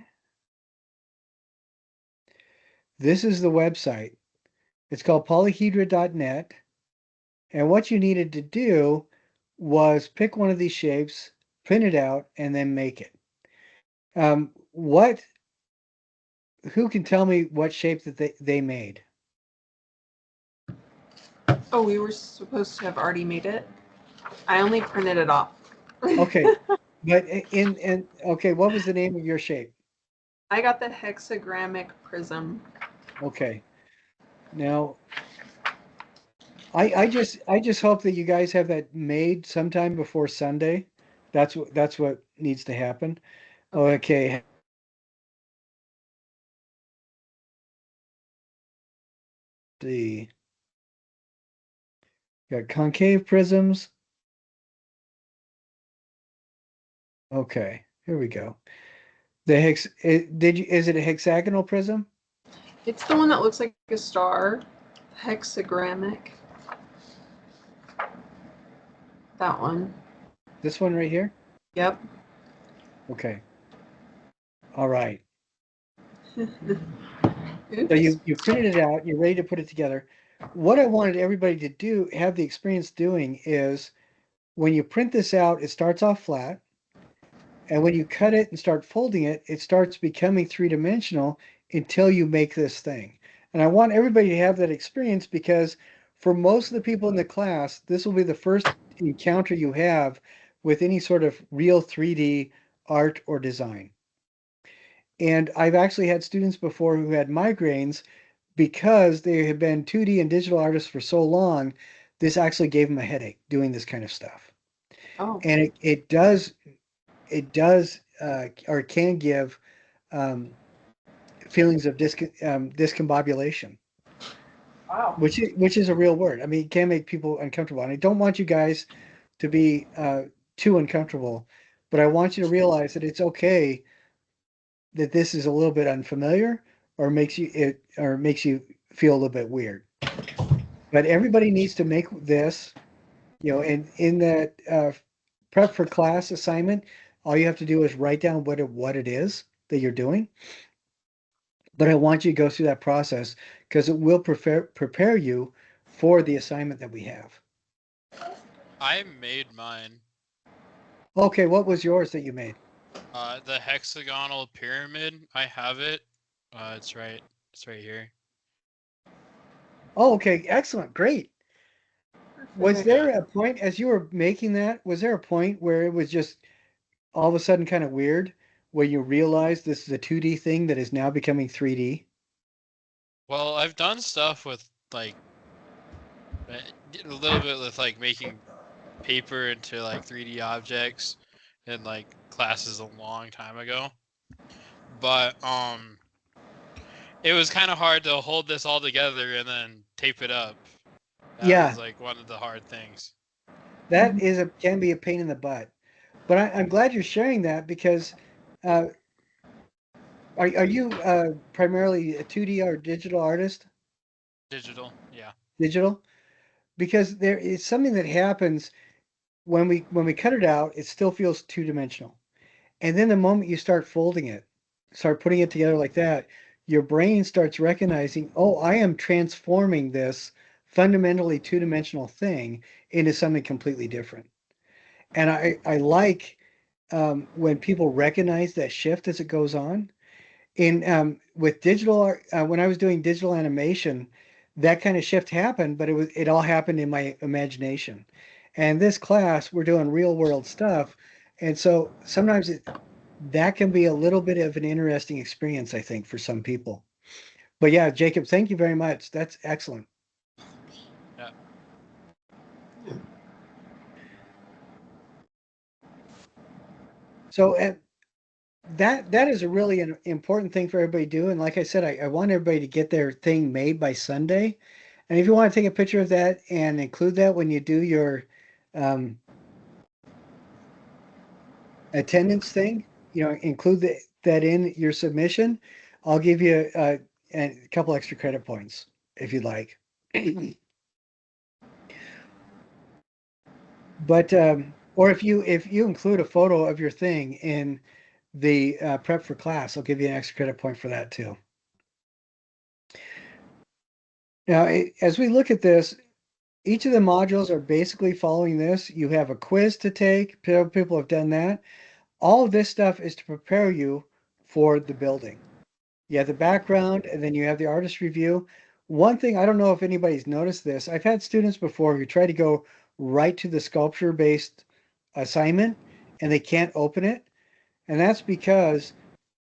This is the website. It's called polyhedra.net. And what you needed to do was pick one of these shapes, print it out, and then make it. What, who can tell me what shape that they made? Oh, we were supposed to have already made it. I only printed it off. Okay. But okay, what was the name of your shape? I got the hexagrammic prism. Okay. Now, I just hope that you guys have that made sometime before Sunday. That's what needs to happen. Okay. The got concave prisms. Okay, here we go. The hex is it a hexagonal prism? It's the one that looks like a star. Hexagrammic. That one. This one right here? Yep. Okay. All right. So Oops. you printed it out, you're ready to put it together. What I wanted everybody to do, have the experience doing is when you print this out, it starts off flat. And when you cut it and start folding it, it starts becoming three-dimensional until you make this thing. And I want everybody to have that experience because for most of the people in the class, this will be the first encounter you have with any sort of real 3D art or design. And I've actually had students before who had migraines because they had been 2D and digital artists for so long, this actually gave them a headache doing this kind of stuff. Oh. And it does or can give um, feelings of discombobulation, Wow. which is a real word. I mean, it can make people uncomfortable. And I don't want you guys to be too uncomfortable, but I want you to realize that it's okay that this is a little bit unfamiliar or makes you feel a little bit weird. But everybody needs to make this, and in that prep for class assignment, all you have to do is write down what it is that you're doing. But I want you to go through that process because it will prepare you for the assignment that we have. I made mine. Okay, what was yours that you made? The hexagonal pyramid. I have it. It's right here. Oh, okay, excellent, great. Was Perfect. there a point as you were making that, was there a point where it was just all of a sudden kind of weird, where you realized this is a 2D thing that is now becoming 3D? Well, I've done stuff with like a little bit with like making paper into like 3D objects in like classes a long time ago. But it was kind of hard to hold this all together and then tape it up. That was Yeah, like one of the hard things. that can be a pain in the butt. But I'm glad you're sharing that because uh, are you primarily a 2D or digital artist? Digital, yeah. Digital? Because there is something that happens when we cut it out, it still feels two-dimensional. And then the moment you start folding it, start putting it together like that, your brain starts recognizing, oh, I am transforming this fundamentally two-dimensional thing into something completely different. And I like when people recognize that shift as it goes on. In with digital art, when I was doing digital animation, that kind of shift happened, but it all happened in my imagination. And this class, we're doing real world stuff, and so sometimes that can be a little bit of an interesting experience, I think, for some people. But yeah, Jacob, thank you very much. That's excellent. Yeah. So that is a really an important thing for everybody to do. And like I said, I want everybody to get their thing made by Sunday. And if you want to take a picture of that and include that when you do your um, attendance thing, include that in your submission, I'll give you a couple extra credit points if you'd like. But or if you include a photo of your thing in the prep for class, I'll give you an extra credit point for that too. Now, as we look at this, each of the modules are basically following this. You have a quiz to take. People have done that. All of this stuff is to prepare you for the building. You have the background, and then you have the artist review. One thing, I don't know if anybody's noticed this. I've had students before who try to go right to the sculpture-based assignment, and they can't open it. And that's because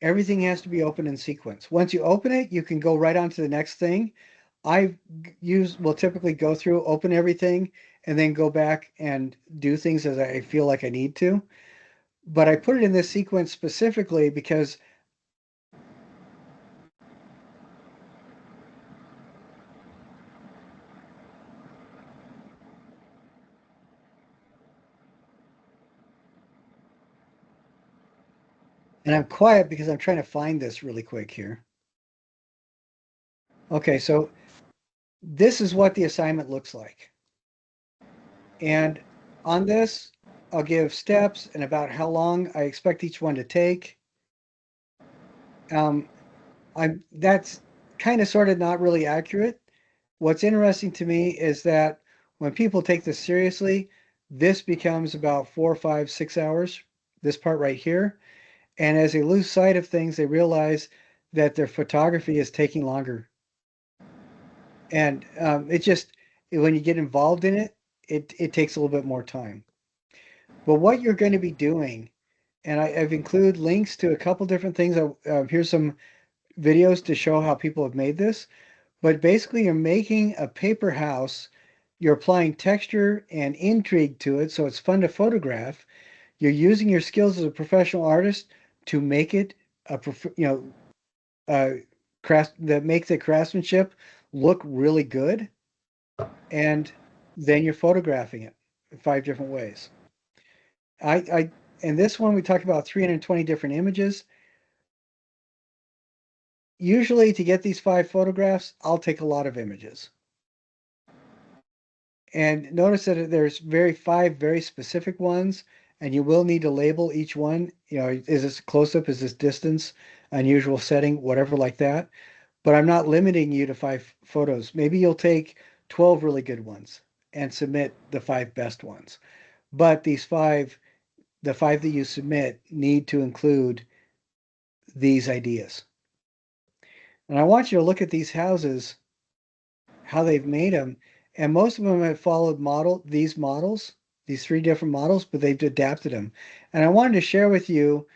everything has to be open in sequence. Once you open it, you can go right on to the next thing. Will typically go through, open everything, and then go back and do things as I feel like I need to. But I put it in this sequence specifically because and I'm quiet because I'm trying to find this really quick here. Okay, so this is what the assignment looks like. And on this, I'll give steps and about how long I expect each one to take. Um, that's kind of sort of not really accurate. What's interesting to me is that when people take this seriously, this becomes about 4, 5, 6 hours, this part right here. And as they lose sight of things, they realize that their photography is taking longer. And when you get involved in it, it takes a little bit more time. But what you're going to be doing, and I've included links to a couple different things. Here's some videos to show how people have made this. But basically, you're making a paper house. You're applying texture and intrigue to it, so it's fun to photograph. You're using your skills as a professional artist to make it uh, that make the craftsmanship look really good, and then you're photographing it in 5 different ways. I in this one we talked about 320 different images. Usually, to get these 5 photographs, I'll take a lot of images. And notice that there's 5 very specific ones, and you will need to label each one. Is this close up? Is this distance? Unusual setting? Whatever like that. But I'm not limiting you to 5 photos. Maybe you'll take 12 really good ones and submit the 5 best ones. But the 5 that you submit need to include these ideas. And I want you to look at these houses, how they've made them. And most of them have followed these models, these 3 different models, but they've adapted them. And I wanted to share with you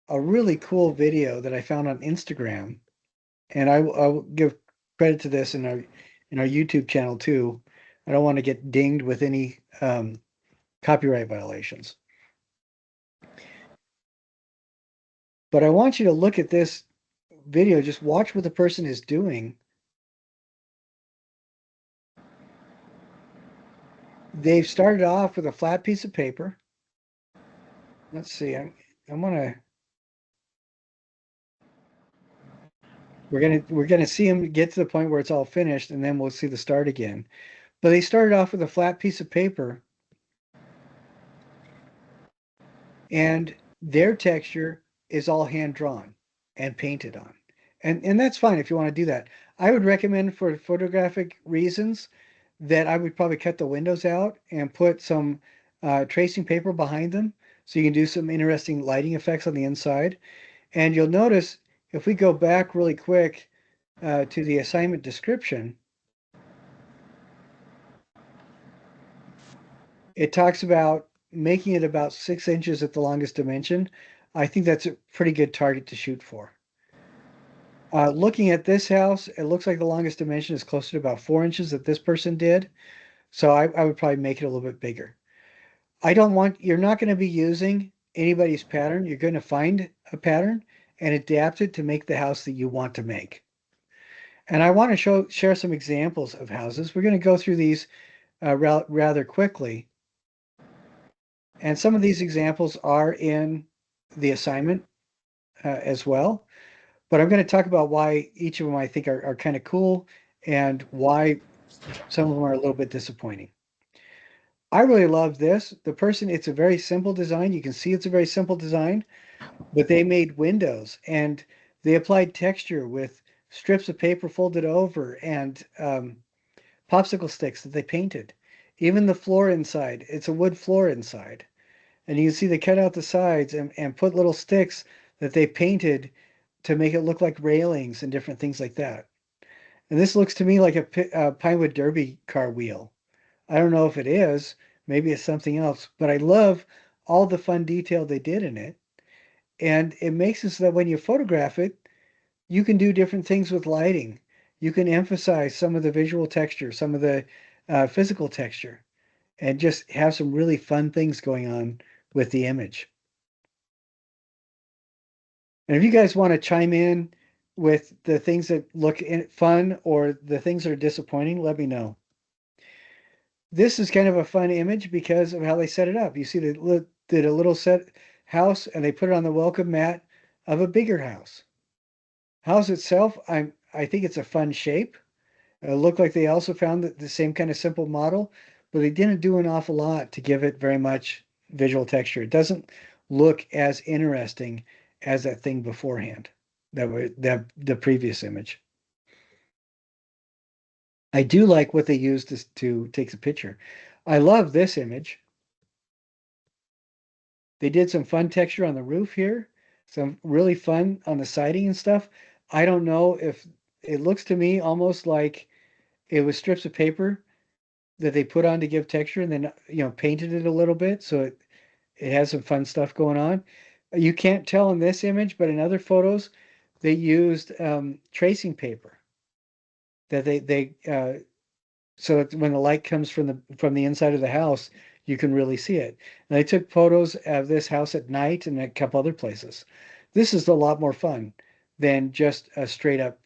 a really cool video that I found on Instagram. And I'll give credit to this in our YouTube channel too. I don't want to get dinged with any copyright violations. But I want you to look at this video, just watch what the person is doing. They've started off with a flat piece of paper. Let's see, I'm gonna we're gonna see them get to the point where it's all finished, and then we'll see the start again. But they started off with a flat piece of paper, and their texture is all hand drawn and painted on. And that's fine if you want to do that. I would recommend for photographic reasons that I would probably cut the windows out and put some tracing paper behind them, so you can do some interesting lighting effects on the inside. And you'll notice if we go back really quick to the assignment description, it talks about making it about 6 inches at the longest dimension. I think that's a pretty good target to shoot for. Looking at this house, it looks like the longest dimension is closer to about 4 inches that this person did. So I would probably make it a little bit bigger. You're not going to be using anybody's pattern. You're going to find a pattern and adapt it to make the house that you want to make. And I want to share some examples of houses. We're going to go through these rather quickly. And some of these examples are in the assignment as well. But I'm going to talk about why each of them I think are kind of cool and why some of them are a little bit disappointing. I really love this. It's a very simple design. You can see it's a very simple design, but they made windows and they applied texture with strips of paper folded over and popsicle sticks that they painted. Even the floor inside, it's a wood floor inside. And you can see they cut out the sides and put little sticks that they painted to make it look like railings and different things like that. And this looks to me like a Pinewood Derby car wheel. I don't know if it is, maybe it's something else, but I love all the fun detail they did in it. And it makes it so that when you photograph it, you can do different things with lighting. You can emphasize some of the visual texture, some of the physical texture, and just have some really fun things going on with the image. And if you guys want to chime in with the things that look fun or the things that are disappointing, let me know. This is kind of a fun image because of how they set it up. You see, they did a little set house and they put it on the welcome mat of a bigger house. House itself, I think it's a fun shape. It looked like they also found the same kind of simple model, but they didn't do an awful lot to give it very much visual texture. It doesn't look as interesting as that thing beforehand, the previous image. I do like what they used to take the picture. I love this image. They did some fun texture on the roof here, some really fun on the siding and stuff. I don't know if it looks to me almost like it was strips of paper that they put on to give texture and then painted it a little bit so it has some fun stuff going on. You can't tell in this image, but in other photos they used tracing paper that they so that when the light comes from the inside of the house, you can really see it. And I took photos of this house at night and a couple other places. This is a lot more fun than just a straight up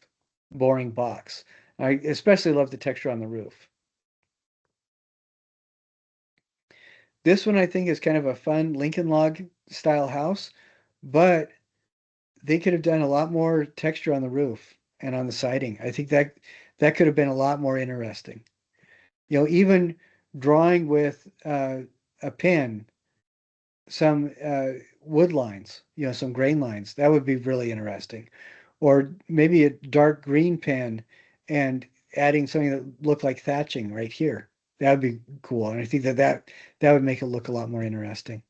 boring box. I especially love the texture on the roof. This one I think is kind of a fun Lincoln log style house, but they could have done a lot more texture on the roof and on the siding. I think that could have been a lot more interesting. Even drawing with a pen some wood lines, some grain lines, that would be really interesting. Or maybe a dark green pen and adding something that looked like thatching right here. That would be cool. And I think that would make it look a lot more interesting.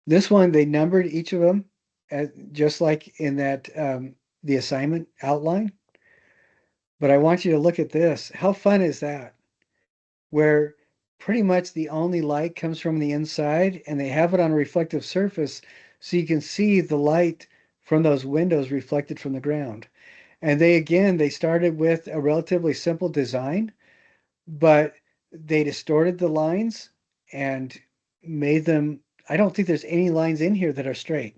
This one, they numbered each of them just like in that the assignment outline. But I want you to look at this. How fun is that? Where pretty much the only light comes from the inside and they have it on a reflective surface so you can see the light from those windows reflected from the ground. And they started with a relatively simple design, but they distorted the lines and made them. I don't think there's any lines in here that are straight.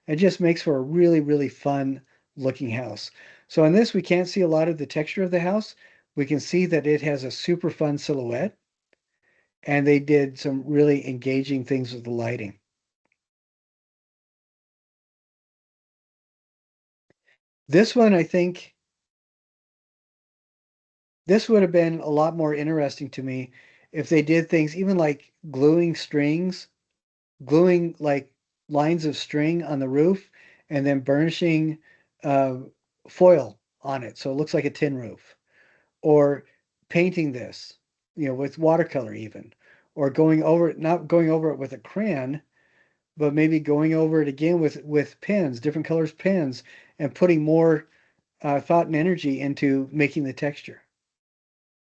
It just makes for a really, really fun looking house. So on this, we can't see a lot of the texture of the house. We can see that it has a super fun silhouette and they did some really engaging things with the lighting. This one, I think, this would have been a lot more interesting to me if they did things even like gluing like lines of string on the roof and then burnishing uh, foil on it so it looks like a tin roof. or painting this, with watercolor even, or going over it, not going over it with a crayon, but maybe going over it again with pens, different colors pens, and putting more thought and energy into making the texture.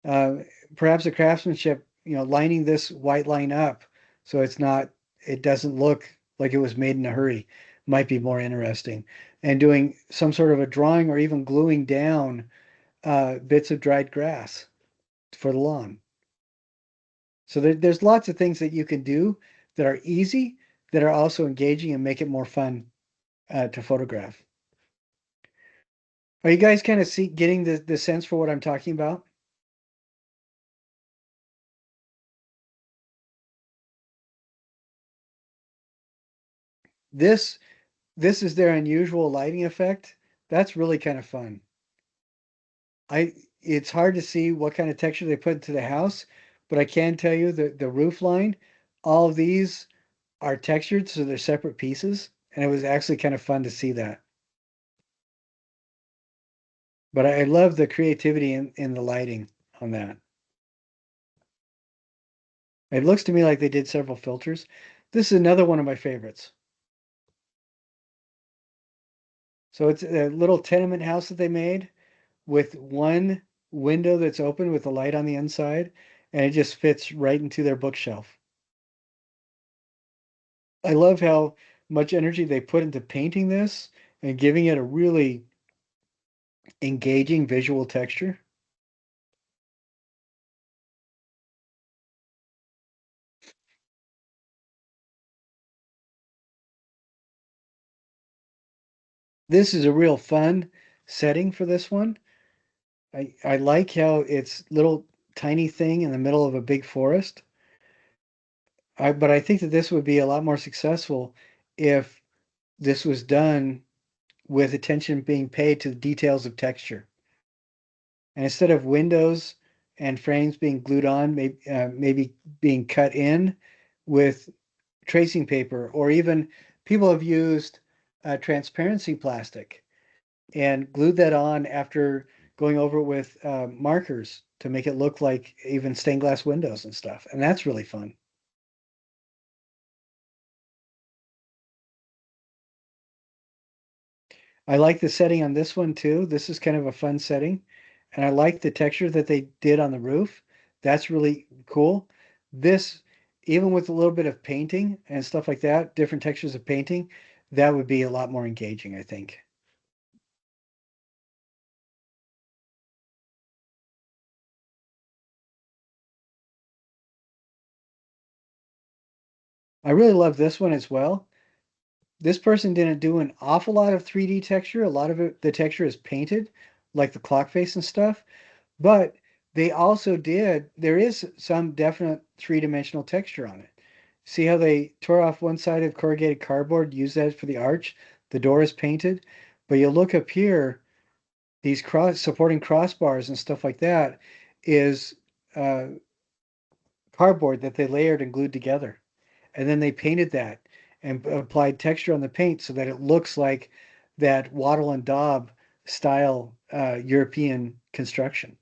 Uh, Perhaps the craftsmanship, lining this white line up so it doesn't look like it was made in a hurry, might be more interesting. And doing some sort of a drawing or even gluing down bits of dried grass for the lawn. So there's lots of things that you can do that are easy, that are also engaging and make it more fun to photograph. Are you guys kind of getting the sense for what I'm talking about? This this is their unusual lighting effect. That's really kind of fun. It's hard to see what kind of texture they put into the house, but I can tell you that the roof line, all of these are textured, so they're separate pieces, and it was actually kind of fun to see that. But I love the creativity in the lighting on that. It looks to me like they did several filters. This is another one of my favorites. So it's a little tenement house that they made with one window that's open with a light on the inside, and it just fits right into their bookshelf. I love how much energy they put into painting this and giving it a really engaging visual texture. This is a real fun setting for this one. I like how it's little tiny thing in the middle of a big forest. But I think that this would be a lot more successful if this was done with attention being paid to the details of texture. And instead of windows and frames being glued on, maybe being cut in with tracing paper, or even people have used transparency plastic and glued that on after going over it with markers to make it look like even stained glass windows and stuff. And that's really fun. I like the setting on this one too. This is kind of a fun setting. And I like the texture that they did on the roof. That's really cool. This, even with a little bit of painting and stuff like that, different textures of painting, that would be a lot more engaging, I think. I really love this one as well. This person didn't do an awful lot of 3D texture. A lot of it, the texture is painted, like the clock face and stuff. But they also did, there is some definite three-dimensional texture on it. See how they tore off one side of corrugated cardboard, use that for the arch? The door is painted, but you look up here, these supporting crossbars and stuff like that is uh, cardboard that they layered and glued together. And then they painted that and applied texture on the paint so that it looks like that wattle and daub style European construction.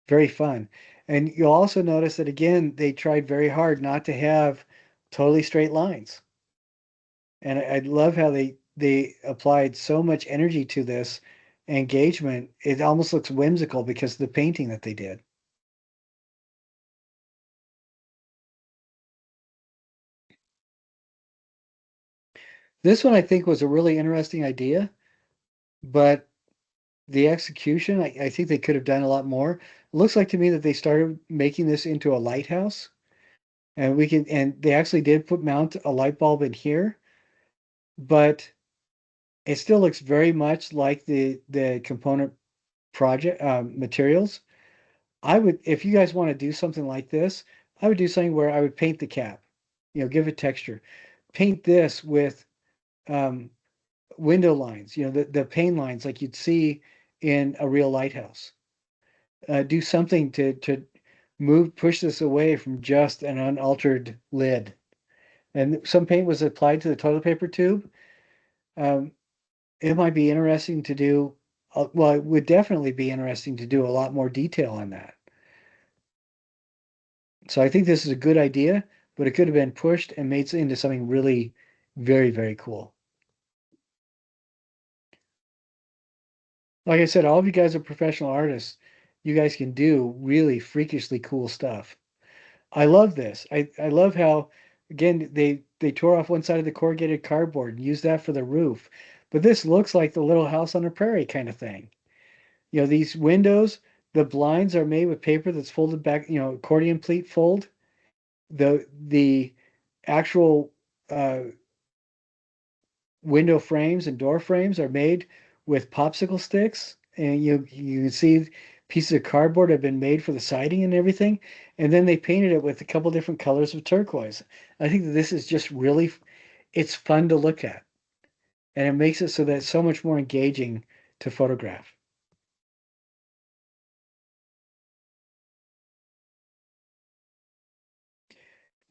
Very fun. And you'll also notice that again, they tried very hard not to have totally straight lines. And I love how they applied so much energy to this engagement. It almost looks whimsical because of the painting that they did. This one I think was a really interesting idea, but the execution, I think they could have done a lot more. It looks like to me that they started making this into a lighthouse, and they actually did mount a light bulb in here, but it still looks very much like the component project materials. I would, if you guys want to do something like this, I would do something where I would paint the cap, give it texture. Paint this with um, window lines, the pane lines like you'd see in a real lighthouse. Do something to push this away from just an unaltered lid. And some paint was applied to the toilet paper tube. Um, it might be interesting to do well, it would definitely be interesting to do a lot more detail on that. So I think this is a good idea, but it could have been pushed and made into something really very, very cool. Like I said, all of you guys are professional artists. You guys can do really freakishly cool stuff. I love this. I love how again they tore off one side of the corrugated cardboard and used that for the roof. But this looks like the Little House on the Prairie kind of thing. You know, these windows, the blinds are made with paper that's folded back, you know, accordion pleat fold. The actual window frames and door frames are made with popsicle sticks, and you can see pieces of cardboard have been made for the siding and everything, and then they painted it with a couple different colors of turquoise. I think that this is just really, it's fun to look at, and it makes it so that it's so much more engaging to photograph.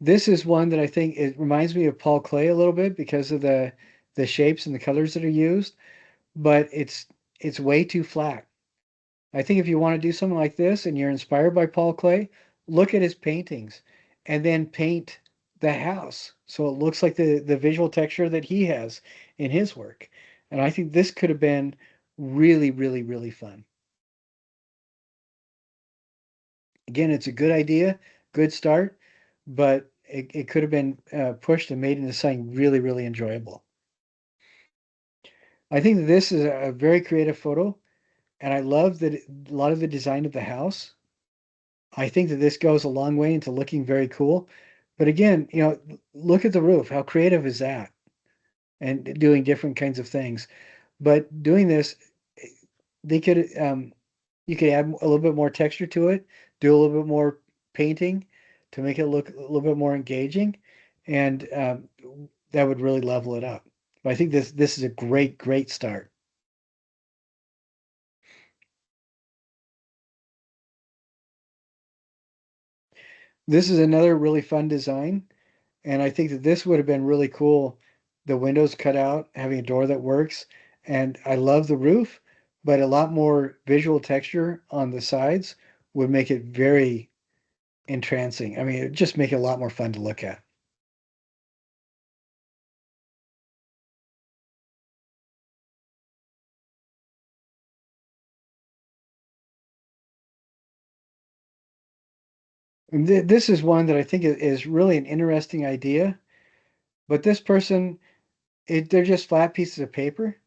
This is one that I think it reminds me of Paul Klee a little bit because of the shapes and the colors that are used, but it's way too flat. I think if you want to do something like this and you're inspired by Paul Klee, look at his paintings and then paint the house so it looks like the visual texture that he has in his work. And I think this could have been really, really, really fun. Again, it's a good idea, good start, but it could have been pushed and made into something really, really enjoyable. I think that this is a very creative photo, and I love that a lot of the design of the house. I think that this goes a long way into looking very cool. But again, you know, look at the roof. How creative is that? And doing different kinds of things. But doing this, they could you could add a little bit more texture to it, do a little bit more painting to make it look a little bit more engaging, and that would really level it up. But I think this is a great, great start. This is another really fun design. And I think that this would have been really cool. The windows cut out, having a door that works. And I love the roof, but a lot more visual texture on the sides would make it very entrancing. I mean, it just make it a lot more fun to look at. And this is one that I think is really an interesting idea. But this person, they're just flat pieces of paper.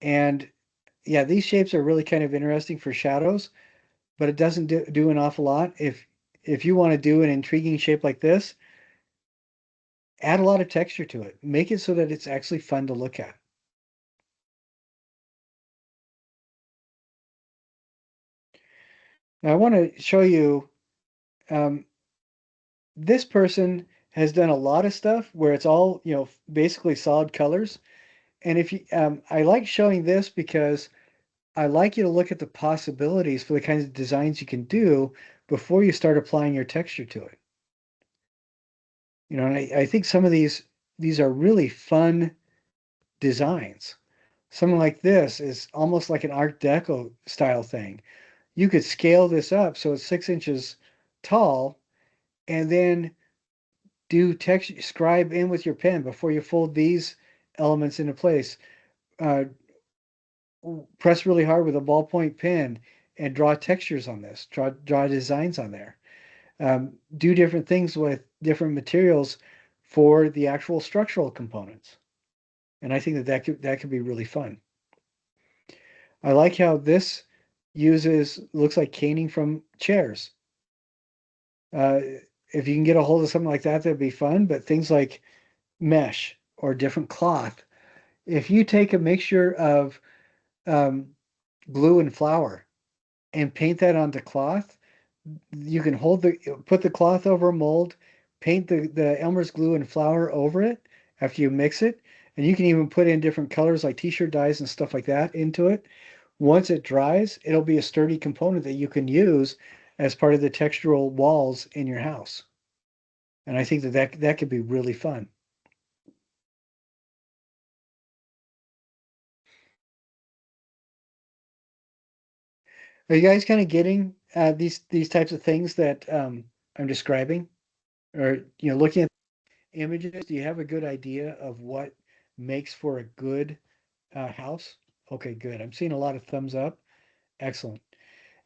And yeah, these shapes are really kind of interesting for shadows, but it doesn't do an awful lot. If you want to do an intriguing shape like this, add a lot of texture to it. Make it so that it's actually fun to look at. Now, I want to show you um, this person has done a lot of stuff where it's all, you know, basically solid colors. And if you, I like showing this because I like you to look at the possibilities for the kinds of designs you can do before you start applying your texture to it. You know, and I think some of these are really fun designs. Something like this is almost like an Art Deco style thing. You could scale this up so it's 6 inches tall and then do text scribe in with your pen before you fold these elements into place. Uh, Press really hard with a ballpoint pen and draw textures on this, draw designs on there. Do different things with different materials for the actual structural components. And I think that could be really fun. I like how this looks like caning from chairs. Uh, if you can get a hold of something like that, that'd be fun. But things like mesh or different cloth, if you take a mixture of um, glue and flour and paint that onto cloth, you can put the cloth over a mold, paint the Elmer's glue and flour over it after you mix it, and you can even put in different colors like t-shirt dyes and stuff like that into it. Once it dries, it'll be a sturdy component that you can use as part of the textural walls in your house. And I think that could be really fun. Are you guys kind of getting these types of things that I'm describing? Or, looking at images, do you have a good idea of what makes for a good house? Okay, good. I'm seeing a lot of thumbs up. Excellent.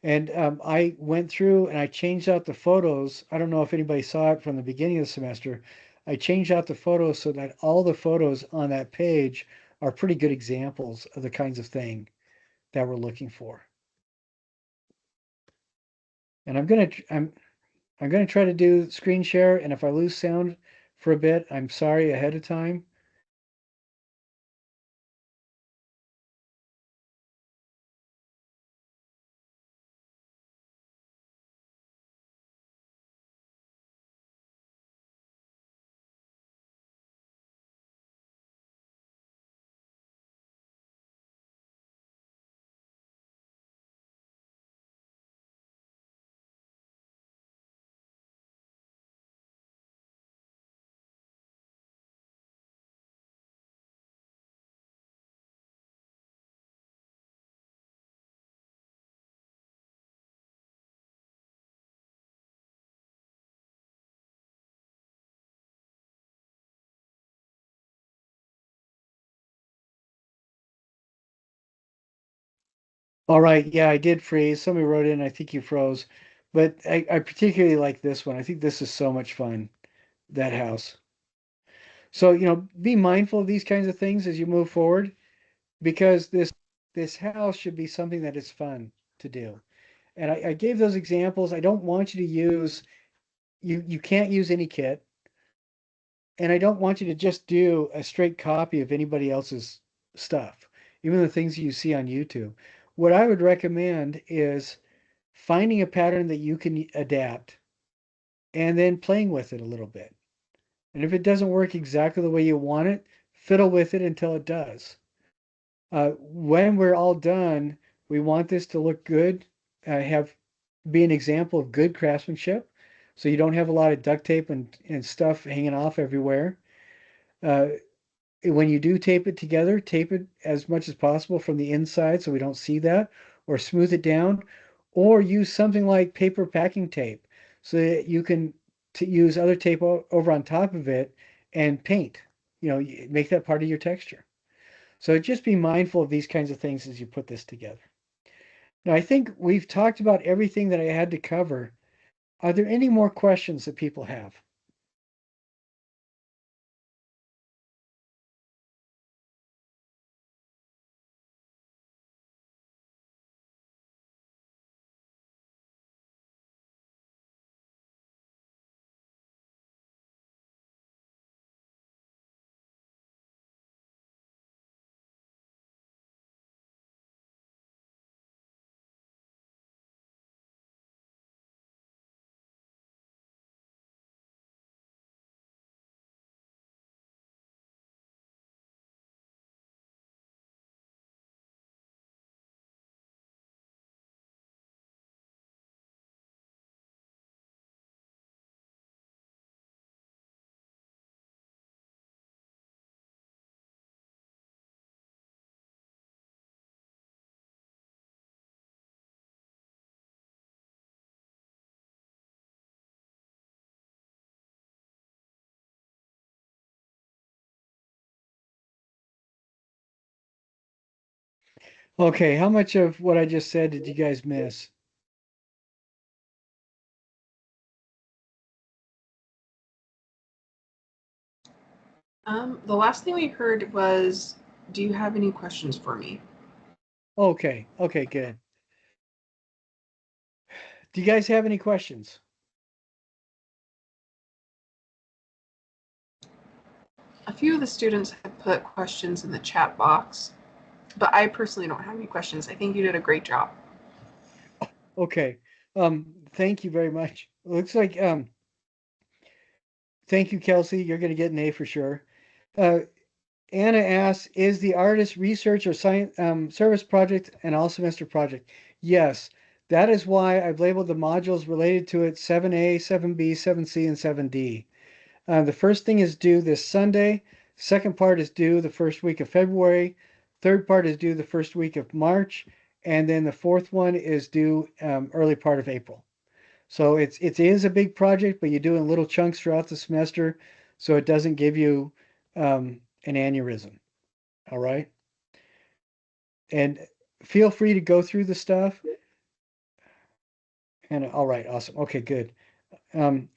And I went through and I changed out the photos. I don't know if anybody saw it from the beginning of the semester. I changed out the photos so that all the photos on that page are pretty good examples of the kinds of thing that we're looking for. And I'm gonna try to do screen share, and if I lose sound for a bit, I'm sorry ahead of time. All right, yeah, I did freeze. Somebody wrote in, I think you froze, but I particularly like this one. I think this is so much fun, that house. So, be mindful of these kinds of things as you move forward, because this house should be something that is fun to do. And I gave those examples. I don't want you to use you can't use any kit, and I don't want you to just do a straight copy of anybody else's stuff, even the things you see on YouTube. What I would recommend is finding a pattern that you can adapt and then playing with it a little bit. And if it doesn't work exactly the way you want it, fiddle with it until it does. When we're all done, we want this to look good, have be an example of good craftsmanship. So you don't have a lot of duct tape and stuff hanging off everywhere. Uh, when you do tape it together, tape it as much as possible from the inside so we don't see that, or smooth it down, or use something like paper packing tape so that you can use other tape over on top of it and paint. Make that part of your texture. So just be mindful of these kinds of things as you put this together. Now, I think we've talked about everything that I had to cover. Are there any more questions that people have? Okay, how much of what I just said did you guys miss? The last thing we heard was, do you have any questions for me? Okay, okay, good. Do you guys have any questions? A few of the students have put questions in the chat box, but I personally don't have any questions. I think you did a great job. Okay. Thank you very much. Looks like thank you, Kelsey. You're gonna get an A for sure. Uh, Anna asks, is the artist research or science service project an all semester project? Yes. That is why I've labeled the modules related to it 7A, 7B, 7C, and 7D. The first thing is due this Sunday. Second part is due the first week of February. Third part is due the first week of March. and then the fourth one is due early part of April. So it is a big project, but you do in little chunks throughout the semester, so it doesn't give you an aneurysm. All right, and feel free to go through the stuff. And all right, awesome. Okay, good. Um,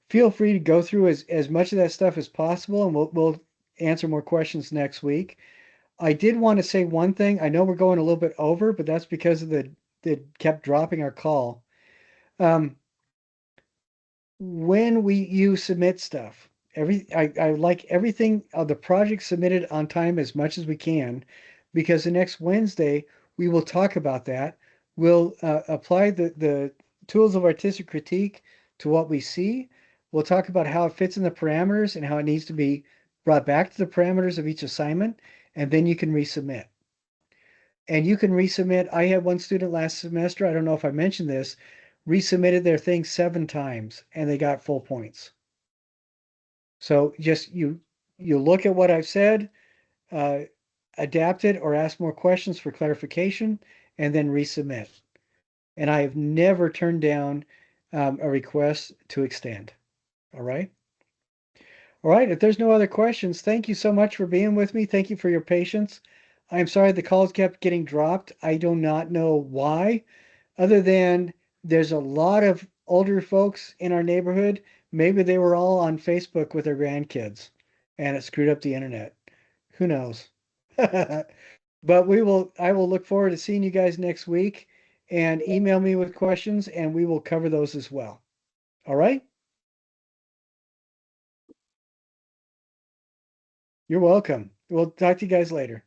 feel free to go through as much of that stuff as possible, and we'll answer more questions next week. I did want to say one thing. I know we're going a little bit over, but that's because of the kept dropping our call. When you submit stuff, I like everything the project submitted on time as much as we can, because the next Wednesday we will talk about that. We'll apply the tools of artistic critique to what we see. We'll talk about how it fits in the parameters and how it needs to be brought back to the parameters of each assignment, and then you can resubmit. And you can resubmit. I had one student last semester, I don't know if I mentioned this, resubmitted their thing 7 times and they got full points. So just you look at what I've said, uh, adapt it or ask more questions for clarification, and then resubmit. And I have never turned down a request to extend. All right. All right. If there's no other questions, thank you so much for being with me. Thank you for your patience. I'm sorry the calls kept getting dropped. I do not know why, other than there's a lot of older folks in our neighborhood. Maybe they were all on Facebook with their grandkids and it screwed up the internet. Who knows? But I will look forward to seeing you guys next week, and email me with questions and we will cover those as well. All right? You're welcome. We'll talk to you guys later.